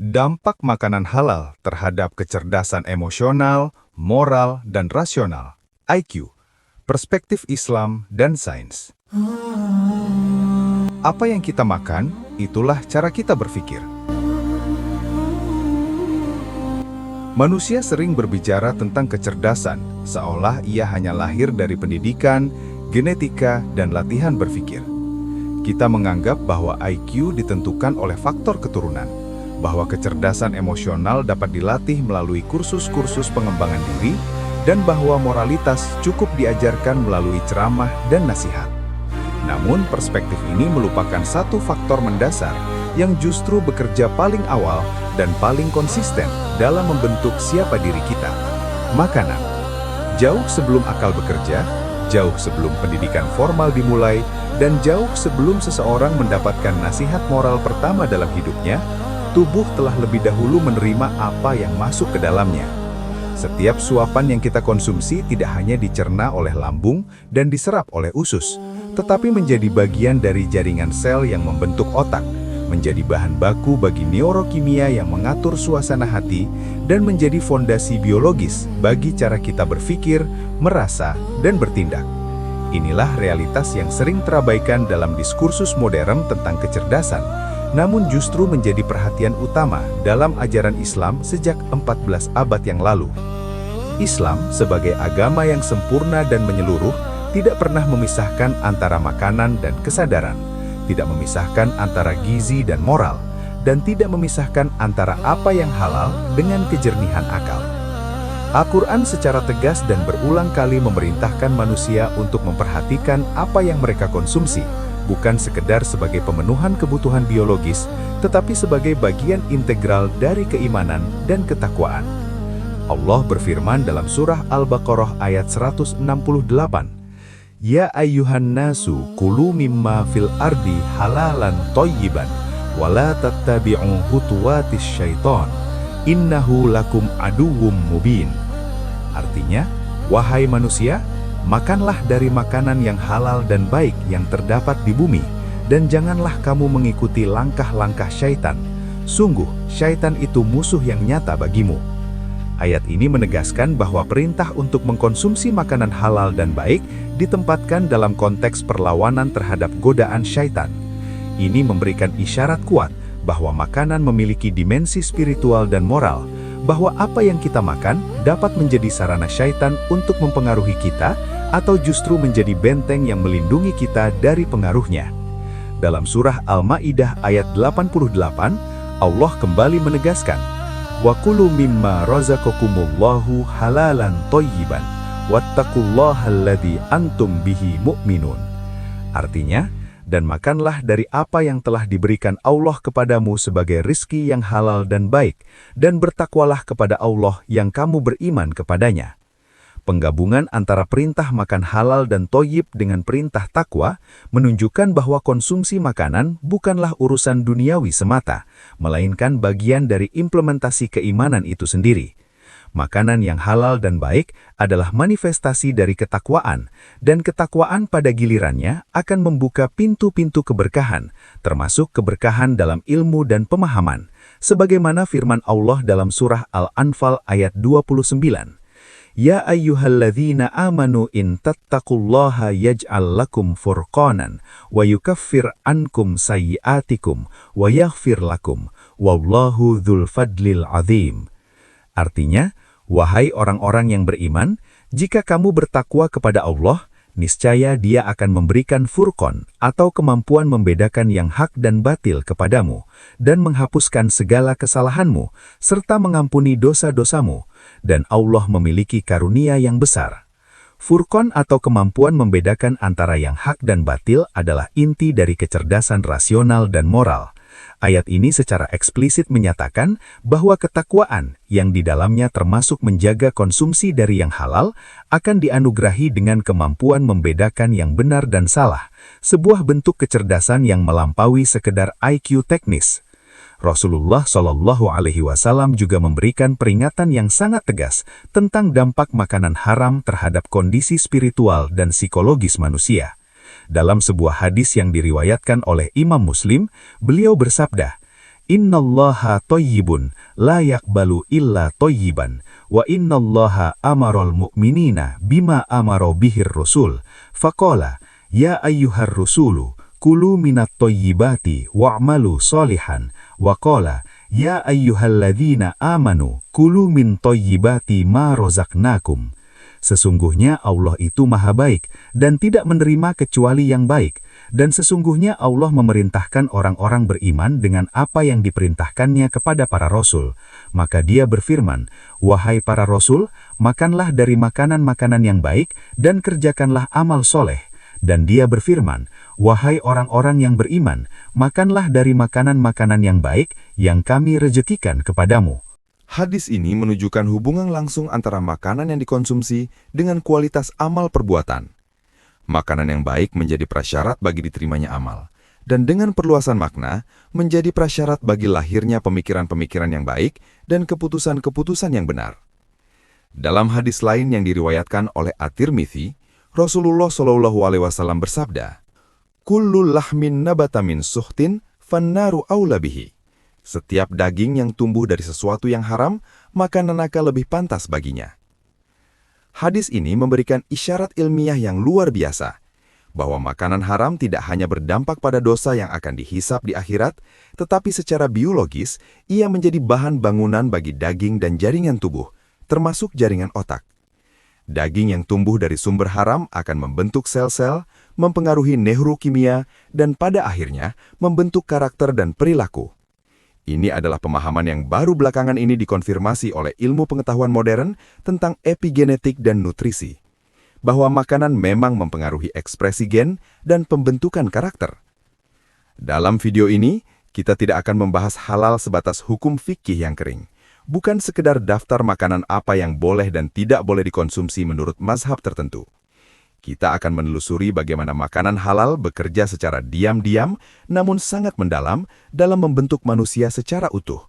Dampak makanan halal terhadap kecerdasan emosional, moral, dan rasional (IQ), perspektif Islam dan sains. Apa yang kita makan, itulah cara kita berpikir. Manusia sering berbicara tentang kecerdasan, seolah ia hanya lahir dari pendidikan, genetika, dan latihan berpikir. Kita menganggap bahwa IQ ditentukan oleh faktor keturunan, bahwa kecerdasan emosional dapat dilatih melalui kursus-kursus pengembangan diri, dan bahwa moralitas cukup diajarkan melalui ceramah dan nasihat. Namun, perspektif ini melupakan satu faktor mendasar yang justru bekerja paling awal dan paling konsisten dalam membentuk siapa diri kita: makanan. Jauh sebelum akal bekerja, jauh sebelum pendidikan formal dimulai, dan jauh sebelum seseorang mendapatkan nasihat moral pertama dalam hidupnya, tubuh telah lebih dahulu menerima apa yang masuk ke dalamnya. Setiap suapan yang kita konsumsi tidak hanya dicerna oleh lambung dan diserap oleh usus, tetapi menjadi bagian dari jaringan sel yang membentuk otak, menjadi bahan baku bagi neurokimia yang mengatur suasana hati, dan menjadi fondasi biologis bagi cara kita berpikir, merasa, dan bertindak. Inilah realitas yang sering terabaikan dalam diskursus modern tentang kecerdasan, namun justru menjadi perhatian utama dalam ajaran Islam sejak 14 abad yang lalu. Islam, sebagai agama yang sempurna dan menyeluruh, tidak pernah memisahkan antara makanan dan kesadaran, tidak memisahkan antara gizi dan moral, dan tidak memisahkan antara apa yang halal dengan kejernihan akal. Al-Quran secara tegas dan berulang kali memerintahkan manusia untuk memperhatikan apa yang mereka konsumsi, bukan sekedar sebagai pemenuhan kebutuhan biologis, tetapi sebagai bagian integral dari keimanan dan ketakwaan. Allah berfirman dalam surah Al-Baqarah ayat 168, "Ya ayyuhan nasu kulu mimma fil ardi halalan thayyiban, wala tattabi'u khutuwatis syaitan, innahu lakum aduwwum mubin." Artinya, wahai manusia, makanlah dari makanan yang halal dan baik yang terdapat di bumi, dan janganlah kamu mengikuti langkah-langkah syaitan. Sungguh, syaitan itu musuh yang nyata bagimu. Ayat ini menegaskan bahwa perintah untuk mengkonsumsi makanan halal dan baik ditempatkan dalam konteks perlawanan terhadap godaan syaitan. Ini memberikan isyarat kuat bahwa makanan memiliki dimensi spiritual dan moral, bahwa apa yang kita makan dapat menjadi sarana syaitan untuk mempengaruhi kita, atau justru menjadi benteng yang melindungi kita dari pengaruhnya. Dalam surah Al-Ma'idah ayat 88, Allah kembali menegaskan, "Wa kulu mimma razaqakumullahu halalan thayyiban, wattaqullaha alladzi antum bihi mu'minun." Artinya, dan makanlah dari apa yang telah diberikan Allah kepadamu sebagai rizki yang halal dan baik, dan bertakwalah kepada Allah yang kamu beriman kepadanya. Penggabungan antara perintah makan halal dan thayyib dengan perintah takwa menunjukkan bahwa konsumsi makanan bukanlah urusan duniawi semata, melainkan bagian dari implementasi keimanan itu sendiri. Makanan yang halal dan baik adalah manifestasi dari ketakwaan, dan ketakwaan pada gilirannya akan membuka pintu-pintu keberkahan, termasuk keberkahan dalam ilmu dan pemahaman, sebagaimana firman Allah dalam surah Al-Anfal ayat 29. "Ya ayyuhalladzina amanu in tattaqullaha yaj'al lakum furqanan wa yukaffir ankum sayyi'atikum wa yaghfir lakum wallahu dzul fadlil 'adzim." Artinya, wahai orang-orang yang beriman, jika kamu bertakwa kepada Allah, niscaya Dia akan memberikan furqan atau kemampuan membedakan yang hak dan batil kepadamu, dan menghapuskan segala kesalahanmu, serta mengampuni dosa-dosamu, dan Allah memiliki karunia yang besar. Furqan atau kemampuan membedakan antara yang hak dan batil adalah inti dari kecerdasan rasional dan moral. Ayat ini secara eksplisit menyatakan bahwa ketakwaan yang di dalamnya termasuk menjaga konsumsi dari yang halal akan dianugerahi dengan kemampuan membedakan yang benar dan salah, sebuah bentuk kecerdasan yang melampaui sekedar IQ teknis. Rasulullah Shallallahu Alaihi Wasallam juga memberikan peringatan yang sangat tegas tentang dampak makanan haram terhadap kondisi spiritual dan psikologis manusia. Dalam sebuah hadis yang diriwayatkan oleh Imam Muslim, beliau bersabda, Innallaha thayyibun la yaqbalu illa thayyiban wa innallaha amaral mu'minina bima amara bihir rasul faqala ya ayyuhar rusulu kulu minat thayyibati wa'malu sholihan wa qala ya ayyuhalladzina amanu kulu min thayyibati ma razaqnakum. Sesungguhnya Allah itu maha baik dan tidak menerima kecuali yang baik. Dan sesungguhnya Allah memerintahkan orang-orang beriman dengan apa yang diperintahkannya kepada para rasul. Maka dia berfirman, wahai para rasul, makanlah dari makanan-makanan yang baik dan kerjakanlah amal soleh. Dan dia berfirman, wahai orang-orang yang beriman, makanlah dari makanan-makanan yang baik yang kami rezekikan kepadamu. Hadis ini menunjukkan hubungan langsung antara makanan yang dikonsumsi dengan kualitas amal perbuatan. Makanan yang baik menjadi prasyarat bagi diterimanya amal, dan dengan perluasan makna menjadi prasyarat bagi lahirnya pemikiran-pemikiran yang baik dan keputusan-keputusan yang benar. Dalam hadis lain yang diriwayatkan oleh At-Tirmidzi, Rasulullah SAW bersabda, "Kullu lahmin nabata min suhtin fannaru aula bihi." Setiap daging yang tumbuh dari sesuatu yang haram, maka neraka lebih pantas baginya. Hadis ini memberikan isyarat ilmiah yang luar biasa, bahwa makanan haram tidak hanya berdampak pada dosa yang akan dihisap di akhirat, tetapi secara biologis, ia menjadi bahan bangunan bagi daging dan jaringan tubuh, termasuk jaringan otak. Daging yang tumbuh dari sumber haram akan membentuk sel-sel, mempengaruhi neurokimia, dan pada akhirnya membentuk karakter dan perilaku. Ini adalah pemahaman yang baru belakangan ini dikonfirmasi oleh ilmu pengetahuan modern tentang epigenetik dan nutrisi, bahwa makanan memang mempengaruhi ekspresi gen dan pembentukan karakter. Dalam video ini, kita tidak akan membahas halal sebatas hukum fikih yang kering, bukan sekedar daftar makanan apa yang boleh dan tidak boleh dikonsumsi menurut mazhab tertentu. Kita akan menelusuri bagaimana makanan halal bekerja secara diam-diam, namun sangat mendalam dalam membentuk manusia secara utuh.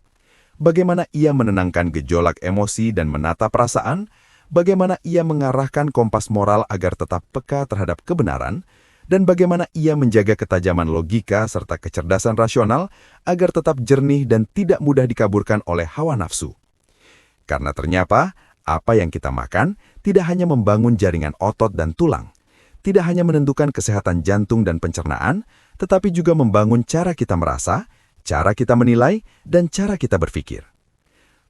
Bagaimana ia menenangkan gejolak emosi dan menata perasaan, bagaimana ia mengarahkan kompas moral agar tetap peka terhadap kebenaran, dan bagaimana ia menjaga ketajaman logika serta kecerdasan rasional agar tetap jernih dan tidak mudah dikaburkan oleh hawa nafsu. Karena ternyata, apa yang kita makan tidak hanya membangun jaringan otot dan tulang, tidak hanya menentukan kesehatan jantung dan pencernaan, tetapi juga membangun cara kita merasa, cara kita menilai, dan cara kita berpikir.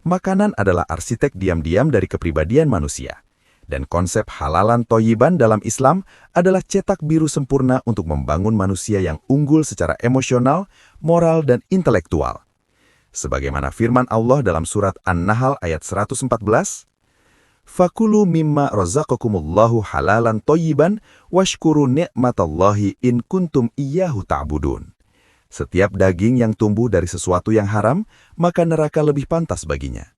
Makanan adalah arsitek diam-diam dari kepribadian manusia, dan konsep halalan thayyiban dalam Islam adalah cetak biru sempurna untuk membangun manusia yang unggul secara emosional, moral, dan intelektual. Sebagaimana firman Allah dalam surat An-Nahl ayat 114, Fakulu mimma razaqakumullahu halalan thayyiban washkuru ni'matallahi in kuntum iyyahu ta'budun. Setiap daging yang tumbuh dari sesuatu yang haram, maka neraka lebih pantas baginya.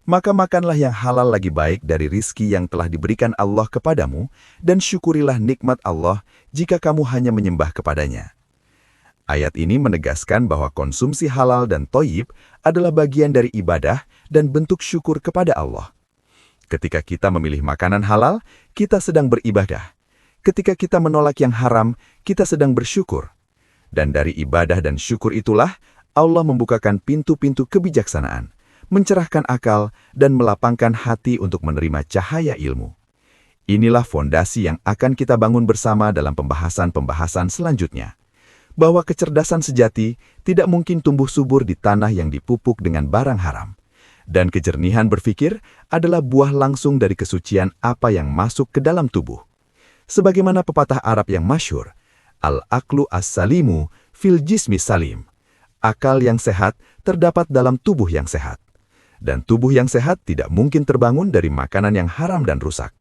Maka makanlah yang halal lagi baik dari rizki yang telah diberikan Allah kepadamu, dan syukurilah nikmat Allah jika kamu hanya menyembah kepadanya. Ayat ini menegaskan bahwa konsumsi halal dan thayyib adalah bagian dari ibadah dan bentuk syukur kepada Allah. Ketika kita memilih makanan halal, kita sedang beribadah. Ketika kita menolak yang haram, kita sedang bersyukur. Dan dari ibadah dan syukur itulah, Allah membukakan pintu-pintu kebijaksanaan, mencerahkan akal, dan melapangkan hati untuk menerima cahaya ilmu. Inilah fondasi yang akan kita bangun bersama dalam pembahasan-pembahasan selanjutnya. Bahwa kecerdasan sejati tidak mungkin tumbuh subur di tanah yang dipupuk dengan barang haram. Dan kejernihan berpikir adalah buah langsung dari kesucian apa yang masuk ke dalam tubuh. Sebagaimana pepatah Arab yang masyhur, Al-aqlu as-salimu fil jismi salim. Akal yang sehat terdapat dalam tubuh yang sehat. Dan tubuh yang sehat tidak mungkin terbangun dari makanan yang haram dan rusak.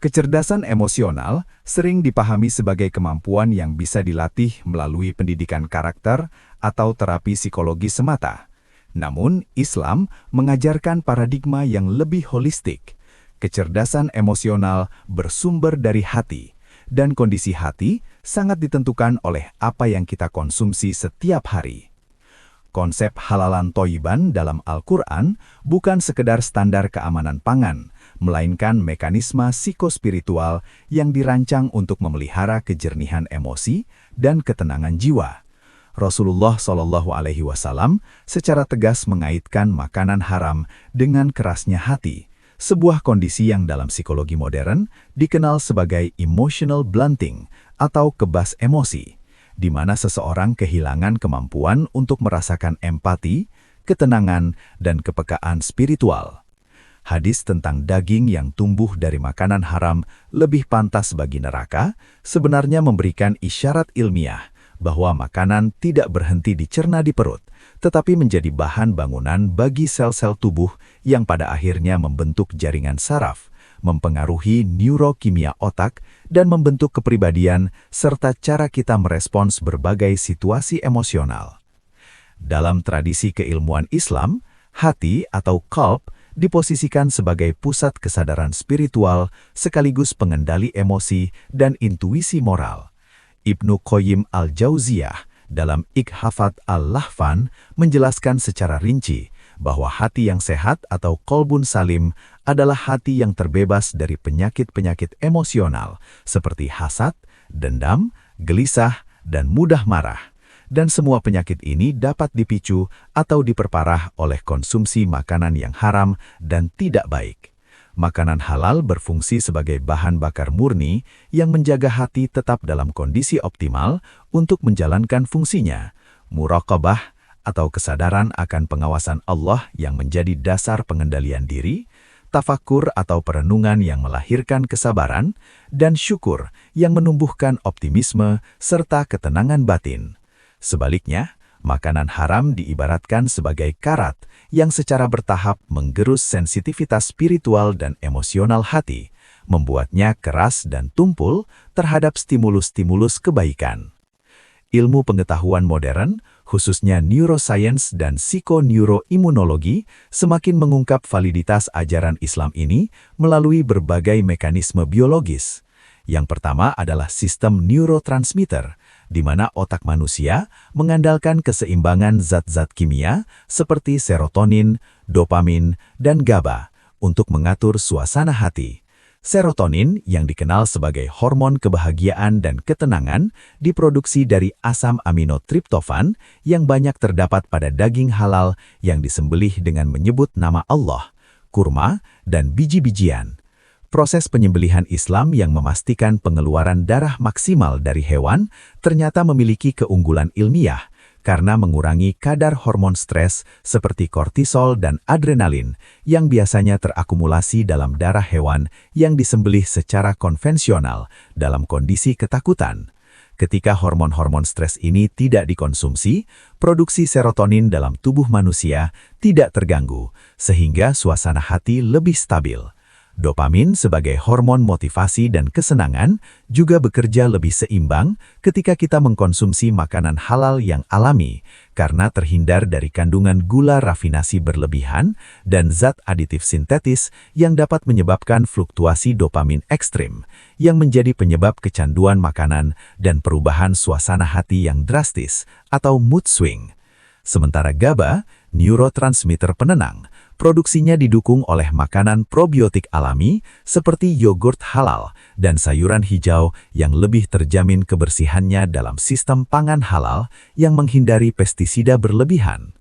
Kecerdasan emosional sering dipahami sebagai kemampuan yang bisa dilatih melalui pendidikan karakter atau terapi psikologi semata. Namun, Islam mengajarkan paradigma yang lebih holistik. Kecerdasan emosional bersumber dari hati, dan kondisi hati sangat ditentukan oleh apa yang kita konsumsi setiap hari. Konsep halalan thayyiban dalam Al-Quran bukan sekedar standar keamanan pangan, melainkan mekanisme psikospiritual yang dirancang untuk memelihara kejernihan emosi dan ketenangan jiwa. Rasulullah Shallallahu Alaihi Wasallam secara tegas mengaitkan makanan haram dengan kerasnya hati, sebuah kondisi yang dalam psikologi modern dikenal sebagai emotional blunting atau kebas emosi, di mana seseorang kehilangan kemampuan untuk merasakan empati, ketenangan, dan kepekaan spiritual. Hadis tentang daging yang tumbuh dari makanan haram lebih pantas bagi neraka sebenarnya memberikan isyarat ilmiah bahwa makanan tidak berhenti dicerna di perut, tetapi menjadi bahan bangunan bagi sel-sel tubuh yang pada akhirnya membentuk jaringan saraf, mempengaruhi neurokimia otak, dan membentuk kepribadian serta cara kita merespons berbagai situasi emosional. Dalam tradisi keilmuan Islam, hati atau qalb diposisikan sebagai pusat kesadaran spiritual sekaligus pengendali emosi dan intuisi moral. Ibnu Qayyim al-Jauziyah dalam Ikhafat al-Lahfan menjelaskan secara rinci bahwa hati yang sehat atau qalbun salim adalah hati yang terbebas dari penyakit-penyakit emosional seperti hasad, dendam, gelisah, dan mudah marah. Dan semua penyakit ini dapat dipicu atau diperparah oleh konsumsi makanan yang haram dan tidak baik. Makanan halal berfungsi sebagai bahan bakar murni yang menjaga hati tetap dalam kondisi optimal untuk menjalankan fungsinya. Muraqabah atau kesadaran akan pengawasan Allah yang menjadi dasar pengendalian diri, tafakur atau perenungan yang melahirkan kesabaran, dan syukur yang menumbuhkan optimisme serta ketenangan batin. Sebaliknya, makanan haram diibaratkan sebagai karat yang secara bertahap menggerus sensitivitas spiritual dan emosional hati, membuatnya keras dan tumpul terhadap stimulus-stimulus kebaikan. Ilmu pengetahuan modern, khususnya neuroscience dan psikoneuroimunologi, semakin mengungkap validitas ajaran Islam ini melalui berbagai mekanisme biologis. Yang pertama adalah sistem neurotransmitter, di mana otak manusia mengandalkan keseimbangan zat-zat kimia seperti serotonin, dopamin, dan GABA untuk mengatur suasana hati. Serotonin, yang dikenal sebagai hormon kebahagiaan dan ketenangan, diproduksi dari asam amino triptofan yang banyak terdapat pada daging halal yang disembelih dengan menyebut nama Allah, kurma, dan biji-bijian. Proses penyembelihan Islam yang memastikan pengeluaran darah maksimal dari hewan ternyata memiliki keunggulan ilmiah karena mengurangi kadar hormon stres seperti kortisol dan adrenalin yang biasanya terakumulasi dalam darah hewan yang disembelih secara konvensional dalam kondisi ketakutan. Ketika hormon-hormon stres ini tidak dikonsumsi, produksi serotonin dalam tubuh manusia tidak terganggu, sehingga suasana hati lebih stabil. Dopamin sebagai hormon motivasi dan kesenangan juga bekerja lebih seimbang ketika kita mengkonsumsi makanan halal yang alami karena terhindar dari kandungan gula rafinasi berlebihan dan zat aditif sintetis yang dapat menyebabkan fluktuasi dopamin ekstrim yang menjadi penyebab kecanduan makanan dan perubahan suasana hati yang drastis atau mood swing. Sementara GABA, neurotransmitter penenang, produksinya didukung oleh makanan probiotik alami seperti yogurt halal dan sayuran hijau yang lebih terjamin kebersihannya dalam sistem pangan halal yang menghindari pestisida berlebihan.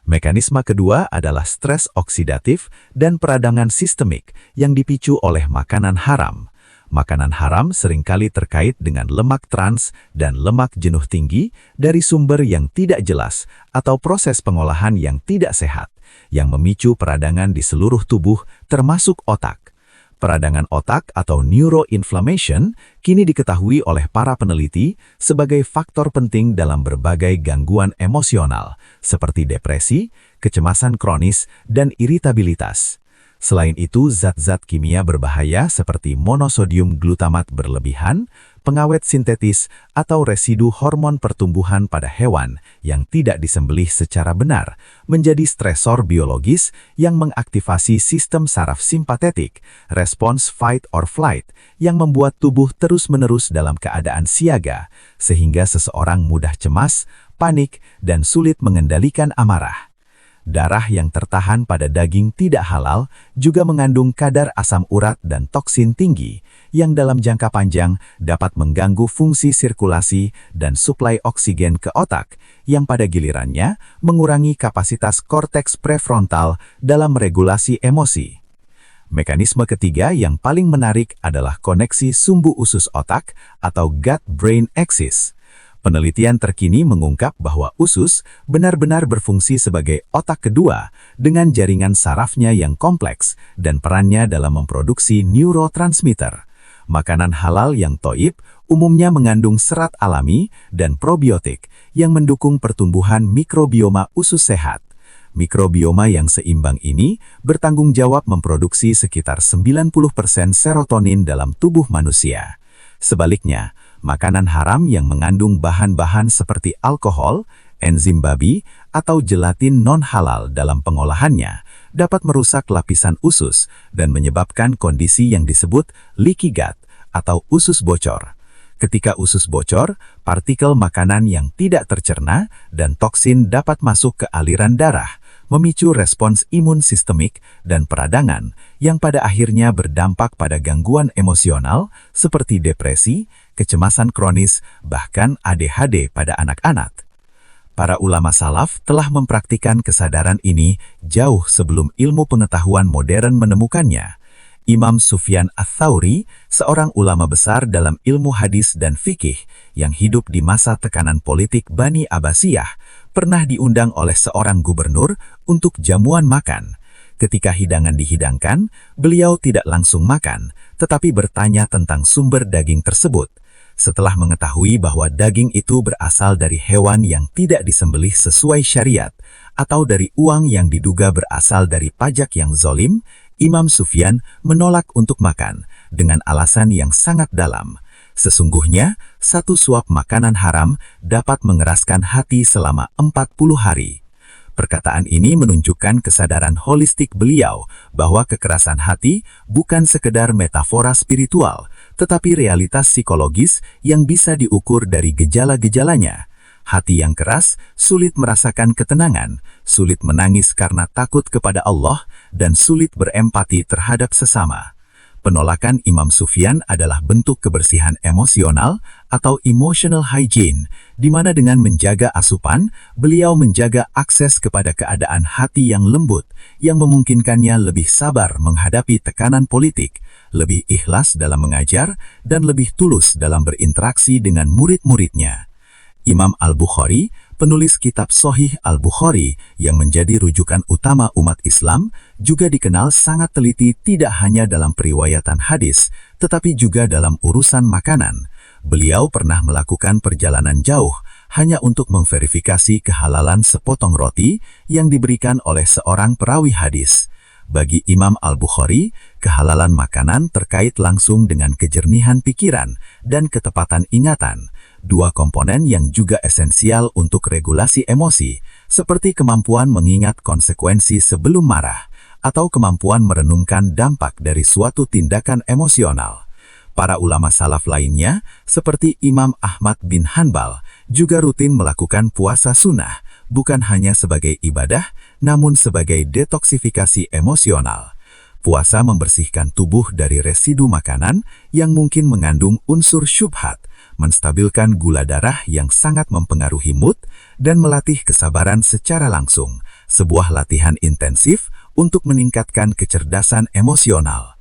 Mekanisme kedua adalah stres oksidatif dan peradangan sistemik yang dipicu oleh makanan haram. Makanan haram seringkali terkait dengan lemak trans dan lemak jenuh tinggi dari sumber yang tidak jelas atau proses pengolahan yang tidak sehat, yang memicu peradangan di seluruh tubuh termasuk otak. Peradangan otak atau neuroinflammation kini diketahui oleh para peneliti sebagai faktor penting dalam berbagai gangguan emosional seperti depresi, kecemasan kronis, dan iritabilitas. Selain itu, zat-zat kimia berbahaya seperti monosodium glutamat berlebihan, pengawet sintetis, atau residu hormon pertumbuhan pada hewan yang tidak disembelih secara benar menjadi stresor biologis yang mengaktifasi sistem saraf simpatetik, respons fight or flight, yang membuat tubuh terus-menerus dalam keadaan siaga, sehingga seseorang mudah cemas, panik, dan sulit mengendalikan amarah. darah yang tertahan pada daging tidak halal juga mengandung kadar asam urat dan toksin tinggi yang dalam jangka panjang dapat mengganggu fungsi sirkulasi dan suplai oksigen ke otak, yang pada gilirannya mengurangi kapasitas korteks prefrontal dalam regulasi emosi. Mekanisme ketiga yang paling menarik adalah koneksi sumbu usus otak atau gut-brain axis. Penelitian terkini mengungkap bahwa usus benar-benar berfungsi sebagai otak kedua dengan jaringan sarafnya yang kompleks dan perannya dalam memproduksi neurotransmitter. Makanan halal yang toib umumnya mengandung serat alami dan probiotik yang mendukung pertumbuhan mikrobioma usus sehat. Mikrobioma yang seimbang ini bertanggung jawab memproduksi sekitar 90% serotonin dalam tubuh manusia. Sebaliknya, makanan haram yang mengandung bahan-bahan seperti alkohol, enzim babi, atau gelatin non-halal dalam pengolahannya dapat merusak lapisan usus dan menyebabkan kondisi yang disebut leaky gut atau usus bocor. Ketika usus bocor, partikel makanan yang tidak tercerna dan toksin dapat masuk ke aliran darah, memicu respons imun sistemik dan peradangan yang pada akhirnya berdampak pada gangguan emosional seperti depresi, kecemasan kronis, bahkan ADHD pada anak-anak. Para ulama salaf telah mempraktikkan kesadaran ini jauh sebelum ilmu pengetahuan modern menemukannya. Imam Sufyan Ats-Tsauri, seorang ulama besar dalam ilmu hadis dan fikih yang hidup di masa tekanan politik Bani Abbasiyah, pernah diundang oleh seorang gubernur untuk jamuan makan. Ketika hidangan dihidangkan, beliau tidak langsung makan, tetapi bertanya tentang sumber daging tersebut. Setelah mengetahui bahwa daging itu berasal dari hewan yang tidak disembelih sesuai syariat, atau dari uang yang diduga berasal dari pajak yang zolim, Imam Sufyan menolak untuk makan dengan alasan yang sangat dalam. Sesungguhnya, satu suap makanan haram dapat mengeraskan hati selama 40 hari. Perkataan ini menunjukkan kesadaran holistik beliau bahwa kekerasan hati bukan sekedar metafora spiritual, tetapi realitas psikologis yang bisa diukur dari gejala-gejalanya. Hati yang keras sulit merasakan ketenangan, sulit menangis karena takut kepada Allah, dan sulit berempati terhadap sesama. Penolakan Imam Sufyan adalah bentuk kebersihan emosional atau emotional hygiene, di mana dengan menjaga asupan, beliau menjaga akses kepada keadaan hati yang lembut, yang memungkinkannya lebih sabar menghadapi tekanan politik, lebih ikhlas dalam mengajar, dan lebih tulus dalam berinteraksi dengan murid-muridnya. Imam Al-Bukhari, penulis kitab Sahih Al-Bukhari yang menjadi rujukan utama umat Islam, juga dikenal sangat teliti tidak hanya dalam periwayatan hadis, tetapi juga dalam urusan makanan. Beliau pernah melakukan perjalanan jauh hanya untuk memverifikasi kehalalan sepotong roti yang diberikan oleh seorang perawi hadis. Bagi Imam Al-Bukhari, kehalalan makanan terkait langsung dengan kejernihan pikiran dan ketepatan ingatan, dua komponen yang juga esensial untuk regulasi emosi, seperti kemampuan mengingat konsekuensi sebelum marah, atau kemampuan merenungkan dampak dari suatu tindakan emosional. Para ulama salaf lainnya, seperti Imam Ahmad bin Hanbal, juga rutin melakukan puasa sunnah, bukan hanya sebagai ibadah, namun sebagai detoksifikasi emosional. Puasa membersihkan tubuh dari residu makanan yang mungkin mengandung unsur syubhat, menstabilkan gula darah yang sangat mempengaruhi mood, dan melatih kesabaran secara langsung, sebuah latihan intensif untuk meningkatkan kecerdasan emosional.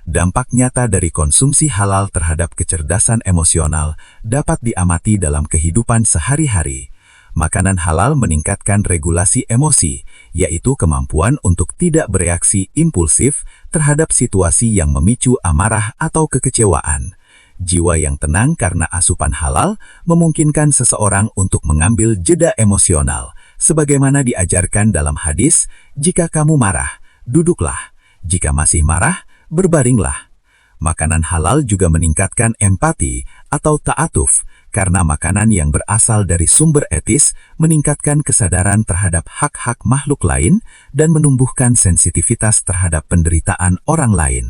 Dampak nyata dari konsumsi halal terhadap kecerdasan emosional dapat diamati dalam kehidupan sehari-hari. Makanan halal meningkatkan regulasi emosi, yaitu kemampuan untuk tidak bereaksi impulsif terhadap situasi yang memicu amarah atau kekecewaan. Jiwa yang tenang karena asupan halal memungkinkan seseorang untuk mengambil jeda emosional, sebagaimana diajarkan dalam hadis, "Jika kamu marah, duduklah. Jika masih marah, berbaringlah." Makanan halal juga meningkatkan empati atau ta'atuf, karena makanan yang berasal dari sumber etis meningkatkan kesadaran terhadap hak-hak makhluk lain dan menumbuhkan sensitivitas terhadap penderitaan orang lain.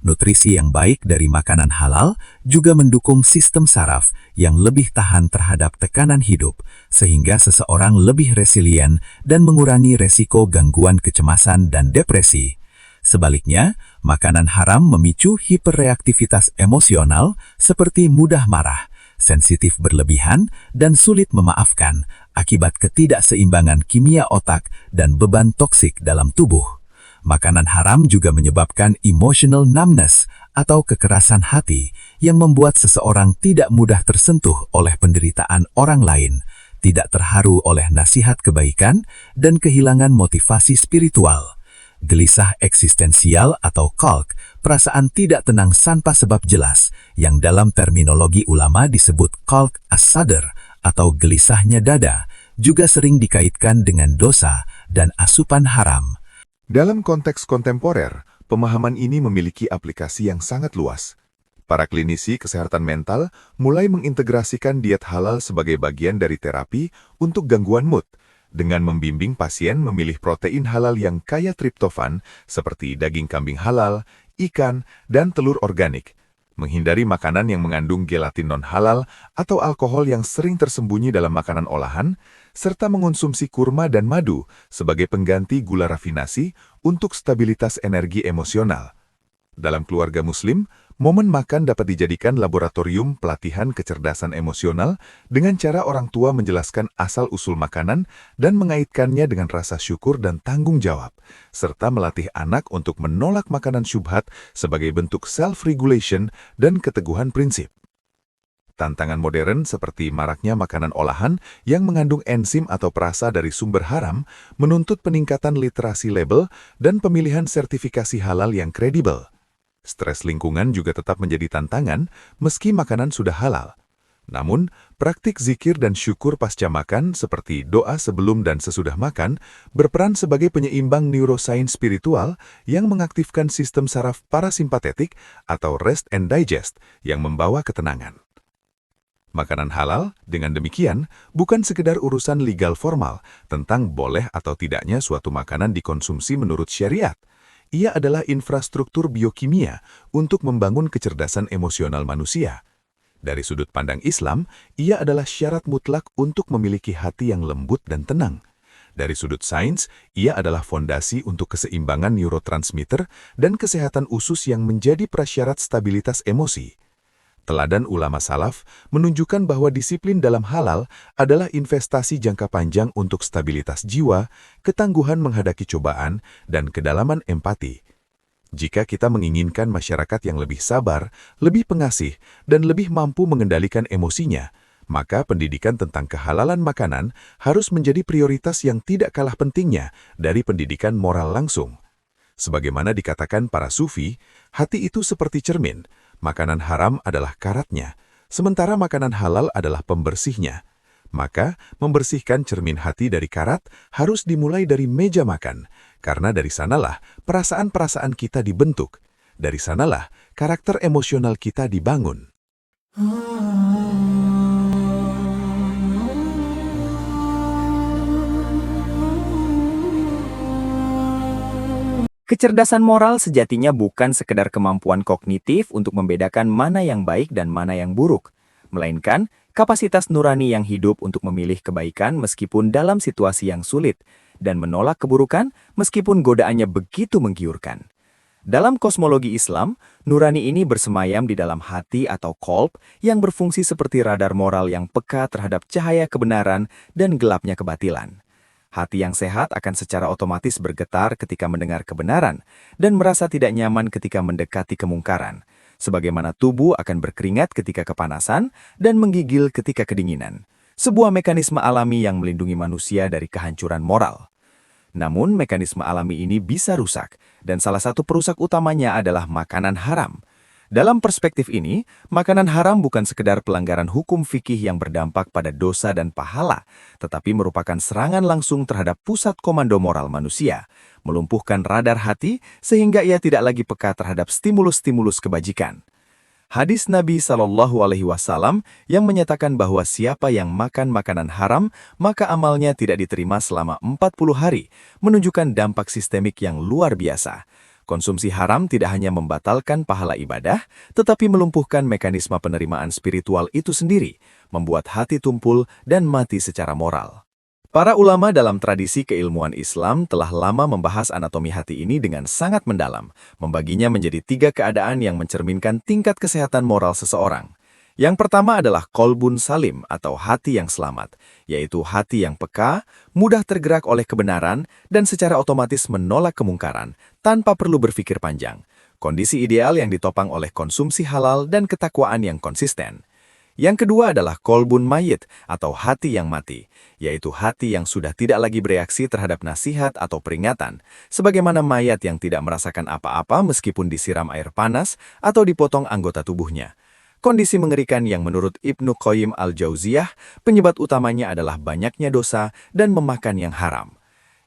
Nutrisi yang baik dari makanan halal juga mendukung sistem saraf yang lebih tahan terhadap tekanan hidup, sehingga seseorang lebih resilien dan mengurangi resiko gangguan kecemasan dan depresi. Sebaliknya, makanan haram memicu hiperreaktivitas emosional seperti mudah marah, sensitif berlebihan, dan sulit memaafkan akibat ketidakseimbangan kimia otak dan beban toksik dalam tubuh. Makanan haram juga menyebabkan emotional numbness atau kekerasan hati yang membuat seseorang tidak mudah tersentuh oleh penderitaan orang lain, tidak terharu oleh nasihat kebaikan, dan kehilangan motivasi spiritual. Gelisah eksistensial atau qalq, perasaan tidak tenang tanpa sebab jelas, yang dalam terminologi ulama disebut qalq as-sadr atau gelisahnya dada, juga sering dikaitkan dengan dosa dan asupan haram. Dalam konteks kontemporer, pemahaman ini memiliki aplikasi yang sangat luas. Para klinisi kesehatan mental mulai mengintegrasikan diet halal sebagai bagian dari terapi untuk gangguan mood, dengan membimbing pasien memilih protein halal yang kaya triptofan seperti daging kambing halal, ikan, dan telur organik, menghindari makanan yang mengandung gelatin non-halal atau alkohol yang sering tersembunyi dalam makanan olahan, serta mengonsumsi kurma dan madu sebagai pengganti gula rafinasi untuk stabilitas energi emosional. Dalam keluarga Muslim, momen makan dapat dijadikan laboratorium pelatihan kecerdasan emosional dengan cara orang tua menjelaskan asal-usul makanan dan mengaitkannya dengan rasa syukur dan tanggung jawab, serta melatih anak untuk menolak makanan syubhat sebagai bentuk self-regulation dan keteguhan prinsip. Tantangan modern seperti maraknya makanan olahan yang mengandung enzim atau perasa dari sumber haram menuntut peningkatan literasi label dan pemilihan sertifikasi halal yang kredibel. Stres lingkungan juga tetap menjadi tantangan meski makanan sudah halal. Namun, praktik zikir dan syukur pasca makan seperti doa sebelum dan sesudah makan berperan sebagai penyeimbang neurosains spiritual yang mengaktifkan sistem saraf parasimpatetik atau rest and digest yang membawa ketenangan. Makanan halal, dengan demikian, bukan sekedar urusan legal formal tentang boleh atau tidaknya suatu makanan dikonsumsi menurut syariat. Ia adalah infrastruktur biokimia untuk membangun kecerdasan emosional manusia. Dari sudut pandang Islam, ia adalah syarat mutlak untuk memiliki hati yang lembut dan tenang. Dari sudut sains, ia adalah fondasi untuk keseimbangan neurotransmitter dan kesehatan usus yang menjadi prasyarat stabilitas emosi. Teladan ulama salaf menunjukkan bahwa disiplin dalam halal adalah investasi jangka panjang untuk stabilitas jiwa, ketangguhan menghadapi cobaan, dan kedalaman empati. Jika kita menginginkan masyarakat yang lebih sabar, lebih pengasih, dan lebih mampu mengendalikan emosinya, maka pendidikan tentang kehalalan makanan harus menjadi prioritas yang tidak kalah pentingnya dari pendidikan moral langsung. Sebagaimana dikatakan para sufi, hati itu seperti cermin. Makanan haram adalah karatnya, sementara makanan halal adalah pembersihnya. Maka, membersihkan cermin hati dari karat harus dimulai dari meja makan, karena dari sanalah perasaan-perasaan kita dibentuk. Dari sanalah karakter emosional kita dibangun. Kecerdasan moral sejatinya bukan sekedar kemampuan kognitif untuk membedakan mana yang baik dan mana yang buruk, melainkan kapasitas nurani yang hidup untuk memilih kebaikan meskipun dalam situasi yang sulit, dan menolak keburukan meskipun godaannya begitu menggiurkan. Dalam kosmologi Islam, nurani ini bersemayam di dalam hati atau qalb yang berfungsi seperti radar moral yang peka terhadap cahaya kebenaran dan gelapnya kebatilan. Hati yang sehat akan secara otomatis bergetar ketika mendengar kebenaran dan merasa tidak nyaman ketika mendekati kemungkaran, sebagaimana tubuh akan berkeringat ketika kepanasan dan menggigil ketika kedinginan, sebuah mekanisme alami yang melindungi manusia dari kehancuran moral. Namun, mekanisme alami ini bisa rusak, dan salah satu perusak utamanya adalah makanan haram. Dalam perspektif ini, makanan haram bukan sekedar pelanggaran hukum fikih yang berdampak pada dosa dan pahala, tetapi merupakan serangan langsung terhadap pusat komando moral manusia, melumpuhkan radar hati sehingga ia tidak lagi peka terhadap stimulus-stimulus kebajikan. Hadis Nabi SAW yang menyatakan bahwa siapa yang makan makanan haram, maka amalnya tidak diterima selama 40 hari, menunjukkan dampak sistemik yang luar biasa. Konsumsi haram tidak hanya membatalkan pahala ibadah, tetapi melumpuhkan mekanisme penerimaan spiritual itu sendiri, membuat hati tumpul dan mati secara moral. Para ulama dalam tradisi keilmuan Islam telah lama membahas anatomi hati ini dengan sangat mendalam, membaginya menjadi 3 keadaan yang mencerminkan tingkat kesehatan moral seseorang. Yang pertama adalah kolbun salim atau hati yang selamat, yaitu hati yang peka, mudah tergerak oleh kebenaran, dan secara otomatis menolak kemungkaran, tanpa perlu berpikir panjang. Kondisi ideal yang ditopang oleh konsumsi halal dan ketakwaan yang konsisten. Yang kedua adalah kolbun mayit atau hati yang mati, yaitu hati yang sudah tidak lagi bereaksi terhadap nasihat atau peringatan, sebagaimana mayat yang tidak merasakan apa-apa meskipun disiram air panas atau dipotong anggota tubuhnya. Kondisi mengerikan yang menurut Ibnu Qayyim al-Jauziyah, penyebab utamanya adalah banyaknya dosa dan memakan yang haram.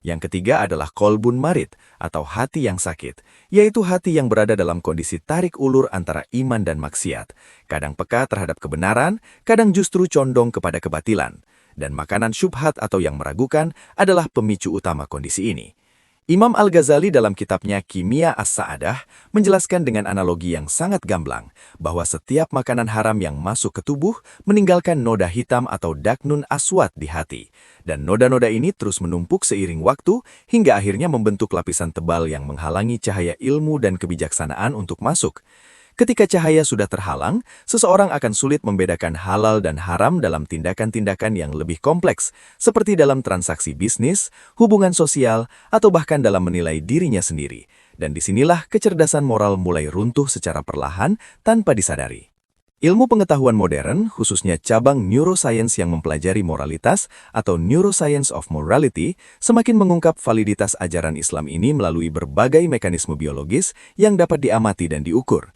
Yang ketiga adalah kolbun marid atau hati yang sakit, yaitu hati yang berada dalam kondisi tarik ulur antara iman dan maksiat, kadang peka terhadap kebenaran, kadang justru condong kepada kebatilan, dan makanan syubhat atau yang meragukan adalah pemicu utama kondisi ini. Imam Al-Ghazali dalam kitabnya Kimia As-Sa'adah menjelaskan dengan analogi yang sangat gamblang bahwa setiap makanan haram yang masuk ke tubuh meninggalkan noda hitam atau daknun aswad di hati. Dan noda-noda ini terus menumpuk seiring waktu hingga akhirnya membentuk lapisan tebal yang menghalangi cahaya ilmu dan kebijaksanaan untuk masuk. Ketika cahaya sudah terhalang, seseorang akan sulit membedakan halal dan haram dalam tindakan-tindakan yang lebih kompleks, seperti dalam transaksi bisnis, hubungan sosial, atau bahkan dalam menilai dirinya sendiri. Dan disinilah kecerdasan moral mulai runtuh secara perlahan tanpa disadari. Ilmu pengetahuan modern, khususnya cabang neuroscience yang mempelajari moralitas atau neuroscience of morality, semakin mengungkap validitas ajaran Islam ini melalui berbagai mekanisme biologis yang dapat diamati dan diukur.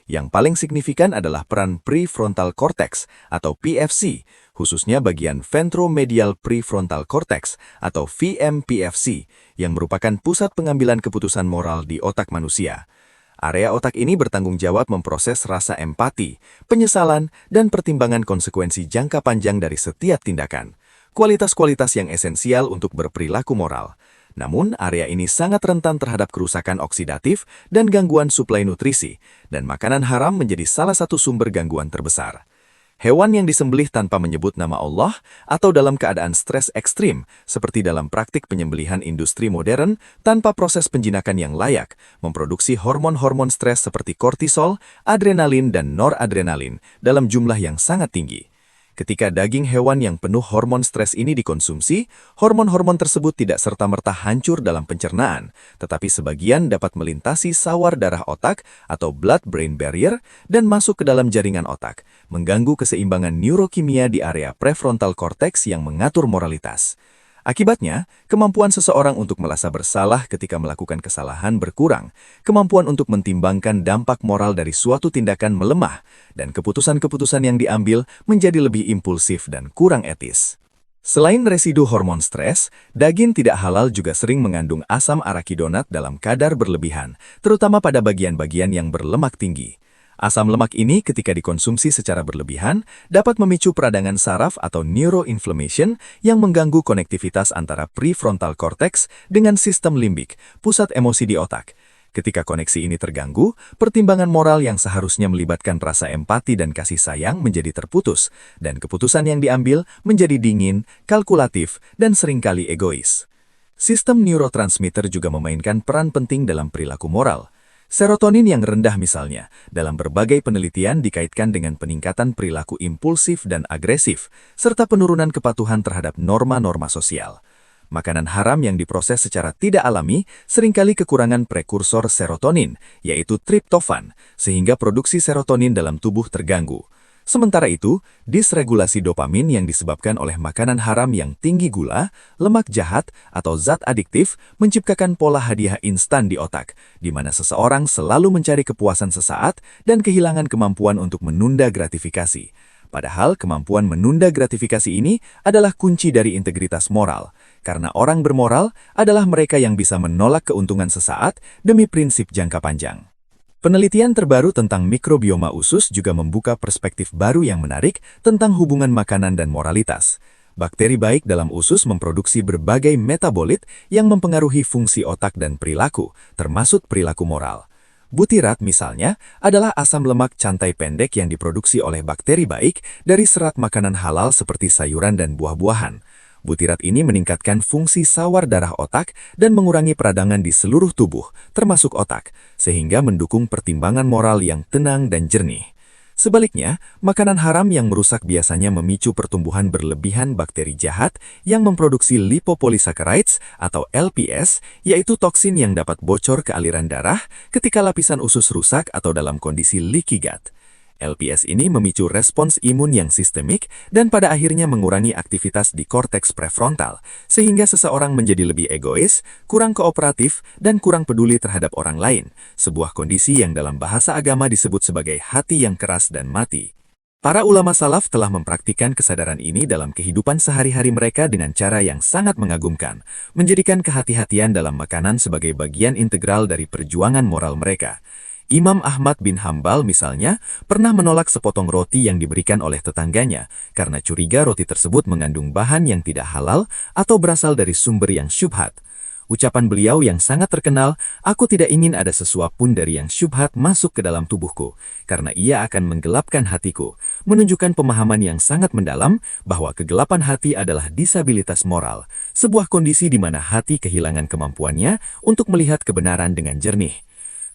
Yang paling signifikan adalah peran prefrontal cortex atau PFC, khususnya bagian ventromedial prefrontal cortex atau VMPFC, yang merupakan pusat pengambilan keputusan moral di otak manusia. Area otak ini bertanggung jawab memproses rasa empati, penyesalan, dan pertimbangan konsekuensi jangka panjang dari setiap tindakan. Kualitas-kualitas yang esensial untuk berperilaku moral. Namun, area ini sangat rentan terhadap kerusakan oksidatif dan gangguan suplai nutrisi, dan makanan haram menjadi salah satu sumber gangguan terbesar. Hewan yang disembelih tanpa menyebut nama Allah atau dalam keadaan stres ekstrim, seperti dalam praktik penyembelihan industri modern tanpa proses penjinakan yang layak, memproduksi hormon-hormon stres seperti kortisol, adrenalin, dan noradrenalin dalam jumlah yang sangat tinggi. Ketika daging hewan yang penuh hormon stres ini dikonsumsi, hormon-hormon tersebut tidak serta-merta hancur dalam pencernaan, tetapi sebagian dapat melintasi sawar darah otak atau blood-brain barrier dan masuk ke dalam jaringan otak, mengganggu keseimbangan neurokimia di area prefrontal cortex yang mengatur moralitas. Akibatnya, kemampuan seseorang untuk merasa bersalah ketika melakukan kesalahan berkurang, kemampuan untuk mentimbangkan dampak moral dari suatu tindakan melemah, dan keputusan-keputusan yang diambil menjadi lebih impulsif dan kurang etis. Selain residu hormon stres, daging tidak halal juga sering mengandung asam arakidonat dalam kadar berlebihan, terutama pada bagian-bagian yang berlemak tinggi. Asam lemak ini ketika dikonsumsi secara berlebihan dapat memicu peradangan saraf atau neuroinflammation yang mengganggu konektivitas antara prefrontal cortex dengan sistem limbik, pusat emosi di otak. Ketika koneksi ini terganggu, pertimbangan moral yang seharusnya melibatkan rasa empati dan kasih sayang menjadi terputus, dan keputusan yang diambil menjadi dingin, kalkulatif, dan seringkali egois. Sistem neurotransmitter juga memainkan peran penting dalam perilaku moral. Serotonin yang rendah misalnya, dalam berbagai penelitian dikaitkan dengan peningkatan perilaku impulsif dan agresif, serta penurunan kepatuhan terhadap norma-norma sosial. Makanan haram yang diproses secara tidak alami seringkali kekurangan prekursor serotonin, yaitu triptofan, sehingga produksi serotonin dalam tubuh terganggu. Sementara itu, disregulasi dopamin yang disebabkan oleh makanan haram yang tinggi gula, lemak jahat, atau zat adiktif menciptakan pola hadiah instan di otak, di mana seseorang selalu mencari kepuasan sesaat dan kehilangan kemampuan untuk menunda gratifikasi. Padahal kemampuan menunda gratifikasi ini adalah kunci dari integritas moral, karena orang bermoral adalah mereka yang bisa menolak keuntungan sesaat demi prinsip jangka panjang. Penelitian terbaru tentang mikrobioma usus juga membuka perspektif baru yang menarik tentang hubungan makanan dan moralitas. Bakteri baik dalam usus memproduksi berbagai metabolit yang mempengaruhi fungsi otak dan perilaku, termasuk perilaku moral. Butirat misalnya adalah asam lemak cantai pendek yang diproduksi oleh bakteri baik dari serat makanan halal seperti sayuran dan buah-buahan. Butirat ini meningkatkan fungsi sawar darah otak dan mengurangi peradangan di seluruh tubuh, termasuk otak, sehingga mendukung pertimbangan moral yang tenang dan jernih. Sebaliknya, makanan haram yang merusak biasanya memicu pertumbuhan berlebihan bakteri jahat yang memproduksi lipopolysaccharides atau LPS, yaitu toksin yang dapat bocor ke aliran darah ketika lapisan usus rusak atau dalam kondisi leaky gut. LPS ini memicu respons imun yang sistemik dan pada akhirnya mengurangi aktivitas di korteks prefrontal, sehingga seseorang menjadi lebih egois, kurang kooperatif, dan kurang peduli terhadap orang lain, sebuah kondisi yang dalam bahasa agama disebut sebagai hati yang keras dan mati. Para ulama salaf telah mempraktikkan kesadaran ini dalam kehidupan sehari-hari mereka dengan cara yang sangat mengagumkan, menjadikan kehati-hatian dalam makanan sebagai bagian integral dari perjuangan moral mereka. Imam Ahmad bin Hambal misalnya pernah menolak sepotong roti yang diberikan oleh tetangganya karena curiga roti tersebut mengandung bahan yang tidak halal atau berasal dari sumber yang syubhat. Ucapan beliau yang sangat terkenal, "Aku tidak ingin ada sesuap pun dari yang syubhat masuk ke dalam tubuhku, karena ia akan menggelapkan hatiku," menunjukkan pemahaman yang sangat mendalam bahwa kegelapan hati adalah disabilitas moral, sebuah kondisi di mana hati kehilangan kemampuannya untuk melihat kebenaran dengan jernih.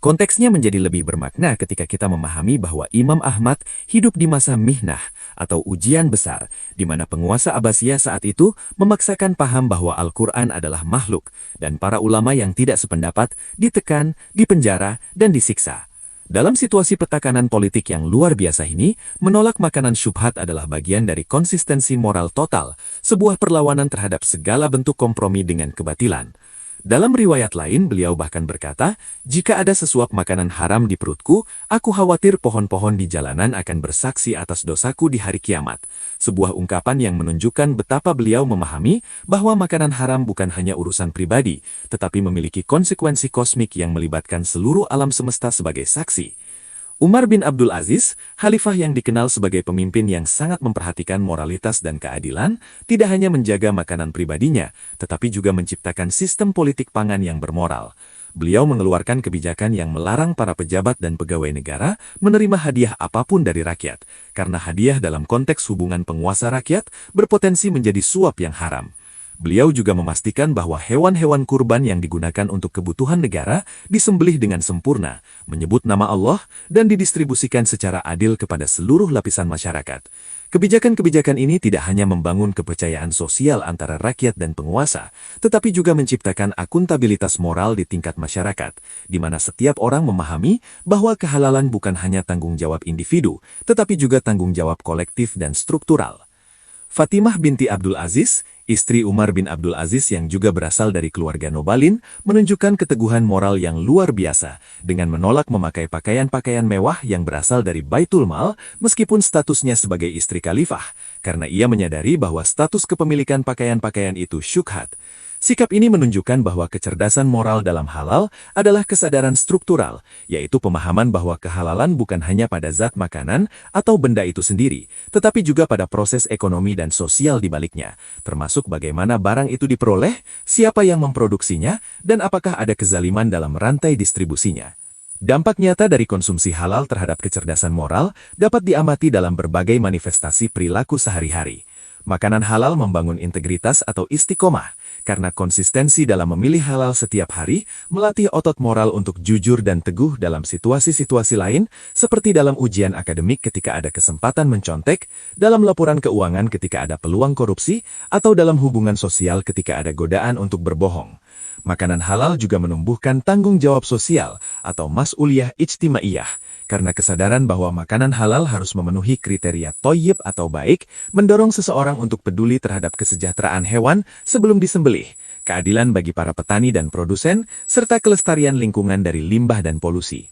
Konteksnya menjadi lebih bermakna ketika kita memahami bahwa Imam Ahmad hidup di masa mihnah atau ujian besar, di mana penguasa Abbasiyah saat itu memaksakan paham bahwa Al-Quran adalah makhluk, dan para ulama yang tidak sependapat ditekan, dipenjara, dan disiksa. Dalam situasi petakanan politik yang luar biasa ini, menolak makanan syubhat adalah bagian dari konsistensi moral total, sebuah perlawanan terhadap segala bentuk kompromi dengan kebatilan. Dalam riwayat lain, beliau bahkan berkata, "Jika ada sesuap makanan haram di perutku, aku khawatir pohon-pohon di jalanan akan bersaksi atas dosaku di hari kiamat." Sebuah ungkapan yang menunjukkan betapa beliau memahami bahwa makanan haram bukan hanya urusan pribadi, tetapi memiliki konsekuensi kosmik yang melibatkan seluruh alam semesta sebagai saksi. Umar bin Abdul Aziz, khalifah yang dikenal sebagai pemimpin yang sangat memperhatikan moralitas dan keadilan, tidak hanya menjaga makanan pribadinya, tetapi juga menciptakan sistem politik pangan yang bermoral. Beliau mengeluarkan kebijakan yang melarang para pejabat dan pegawai negara menerima hadiah apapun dari rakyat, karena hadiah dalam konteks hubungan penguasa rakyat berpotensi menjadi suap yang haram. Beliau juga memastikan bahwa hewan-hewan kurban yang digunakan untuk kebutuhan negara disembelih dengan sempurna, menyebut nama Allah, dan didistribusikan secara adil kepada seluruh lapisan masyarakat. Kebijakan-kebijakan ini tidak hanya membangun kepercayaan sosial antara rakyat dan penguasa, tetapi juga menciptakan akuntabilitas moral di tingkat masyarakat, di mana setiap orang memahami bahwa kehalalan bukan hanya tanggung jawab individu, tetapi juga tanggung jawab kolektif dan struktural. Fatimah binti Abdul Aziz, istri Umar bin Abdul Aziz yang juga berasal dari keluarga Nobalin, menunjukkan keteguhan moral yang luar biasa dengan menolak memakai pakaian-pakaian mewah yang berasal dari Baitul Mal meskipun statusnya sebagai istri khalifah, karena ia menyadari bahwa status kepemilikan pakaian-pakaian itu syubhat. Sikap ini menunjukkan bahwa kecerdasan moral dalam halal adalah kesadaran struktural, yaitu pemahaman bahwa kehalalan bukan hanya pada zat makanan atau benda itu sendiri, tetapi juga pada proses ekonomi dan sosial di baliknya, termasuk bagaimana barang itu diperoleh, siapa yang memproduksinya, dan apakah ada kezaliman dalam rantai distribusinya. Dampak nyata dari konsumsi halal terhadap kecerdasan moral dapat diamati dalam berbagai manifestasi perilaku sehari-hari. Makanan halal membangun integritas atau istiqomah, karena konsistensi dalam memilih halal setiap hari melatih otot moral untuk jujur dan teguh dalam situasi-situasi lain, seperti dalam ujian akademik ketika ada kesempatan mencontek, dalam laporan keuangan ketika ada peluang korupsi, atau dalam hubungan sosial ketika ada godaan untuk berbohong. Makanan halal juga menumbuhkan tanggung jawab sosial atau mas'uliyah ijtimaiyah, karena kesadaran bahwa makanan halal harus memenuhi kriteria thayyib atau baik, mendorong seseorang untuk peduli terhadap kesejahteraan hewan sebelum disembelih, keadilan bagi para petani dan produsen, serta kelestarian lingkungan dari limbah dan polusi.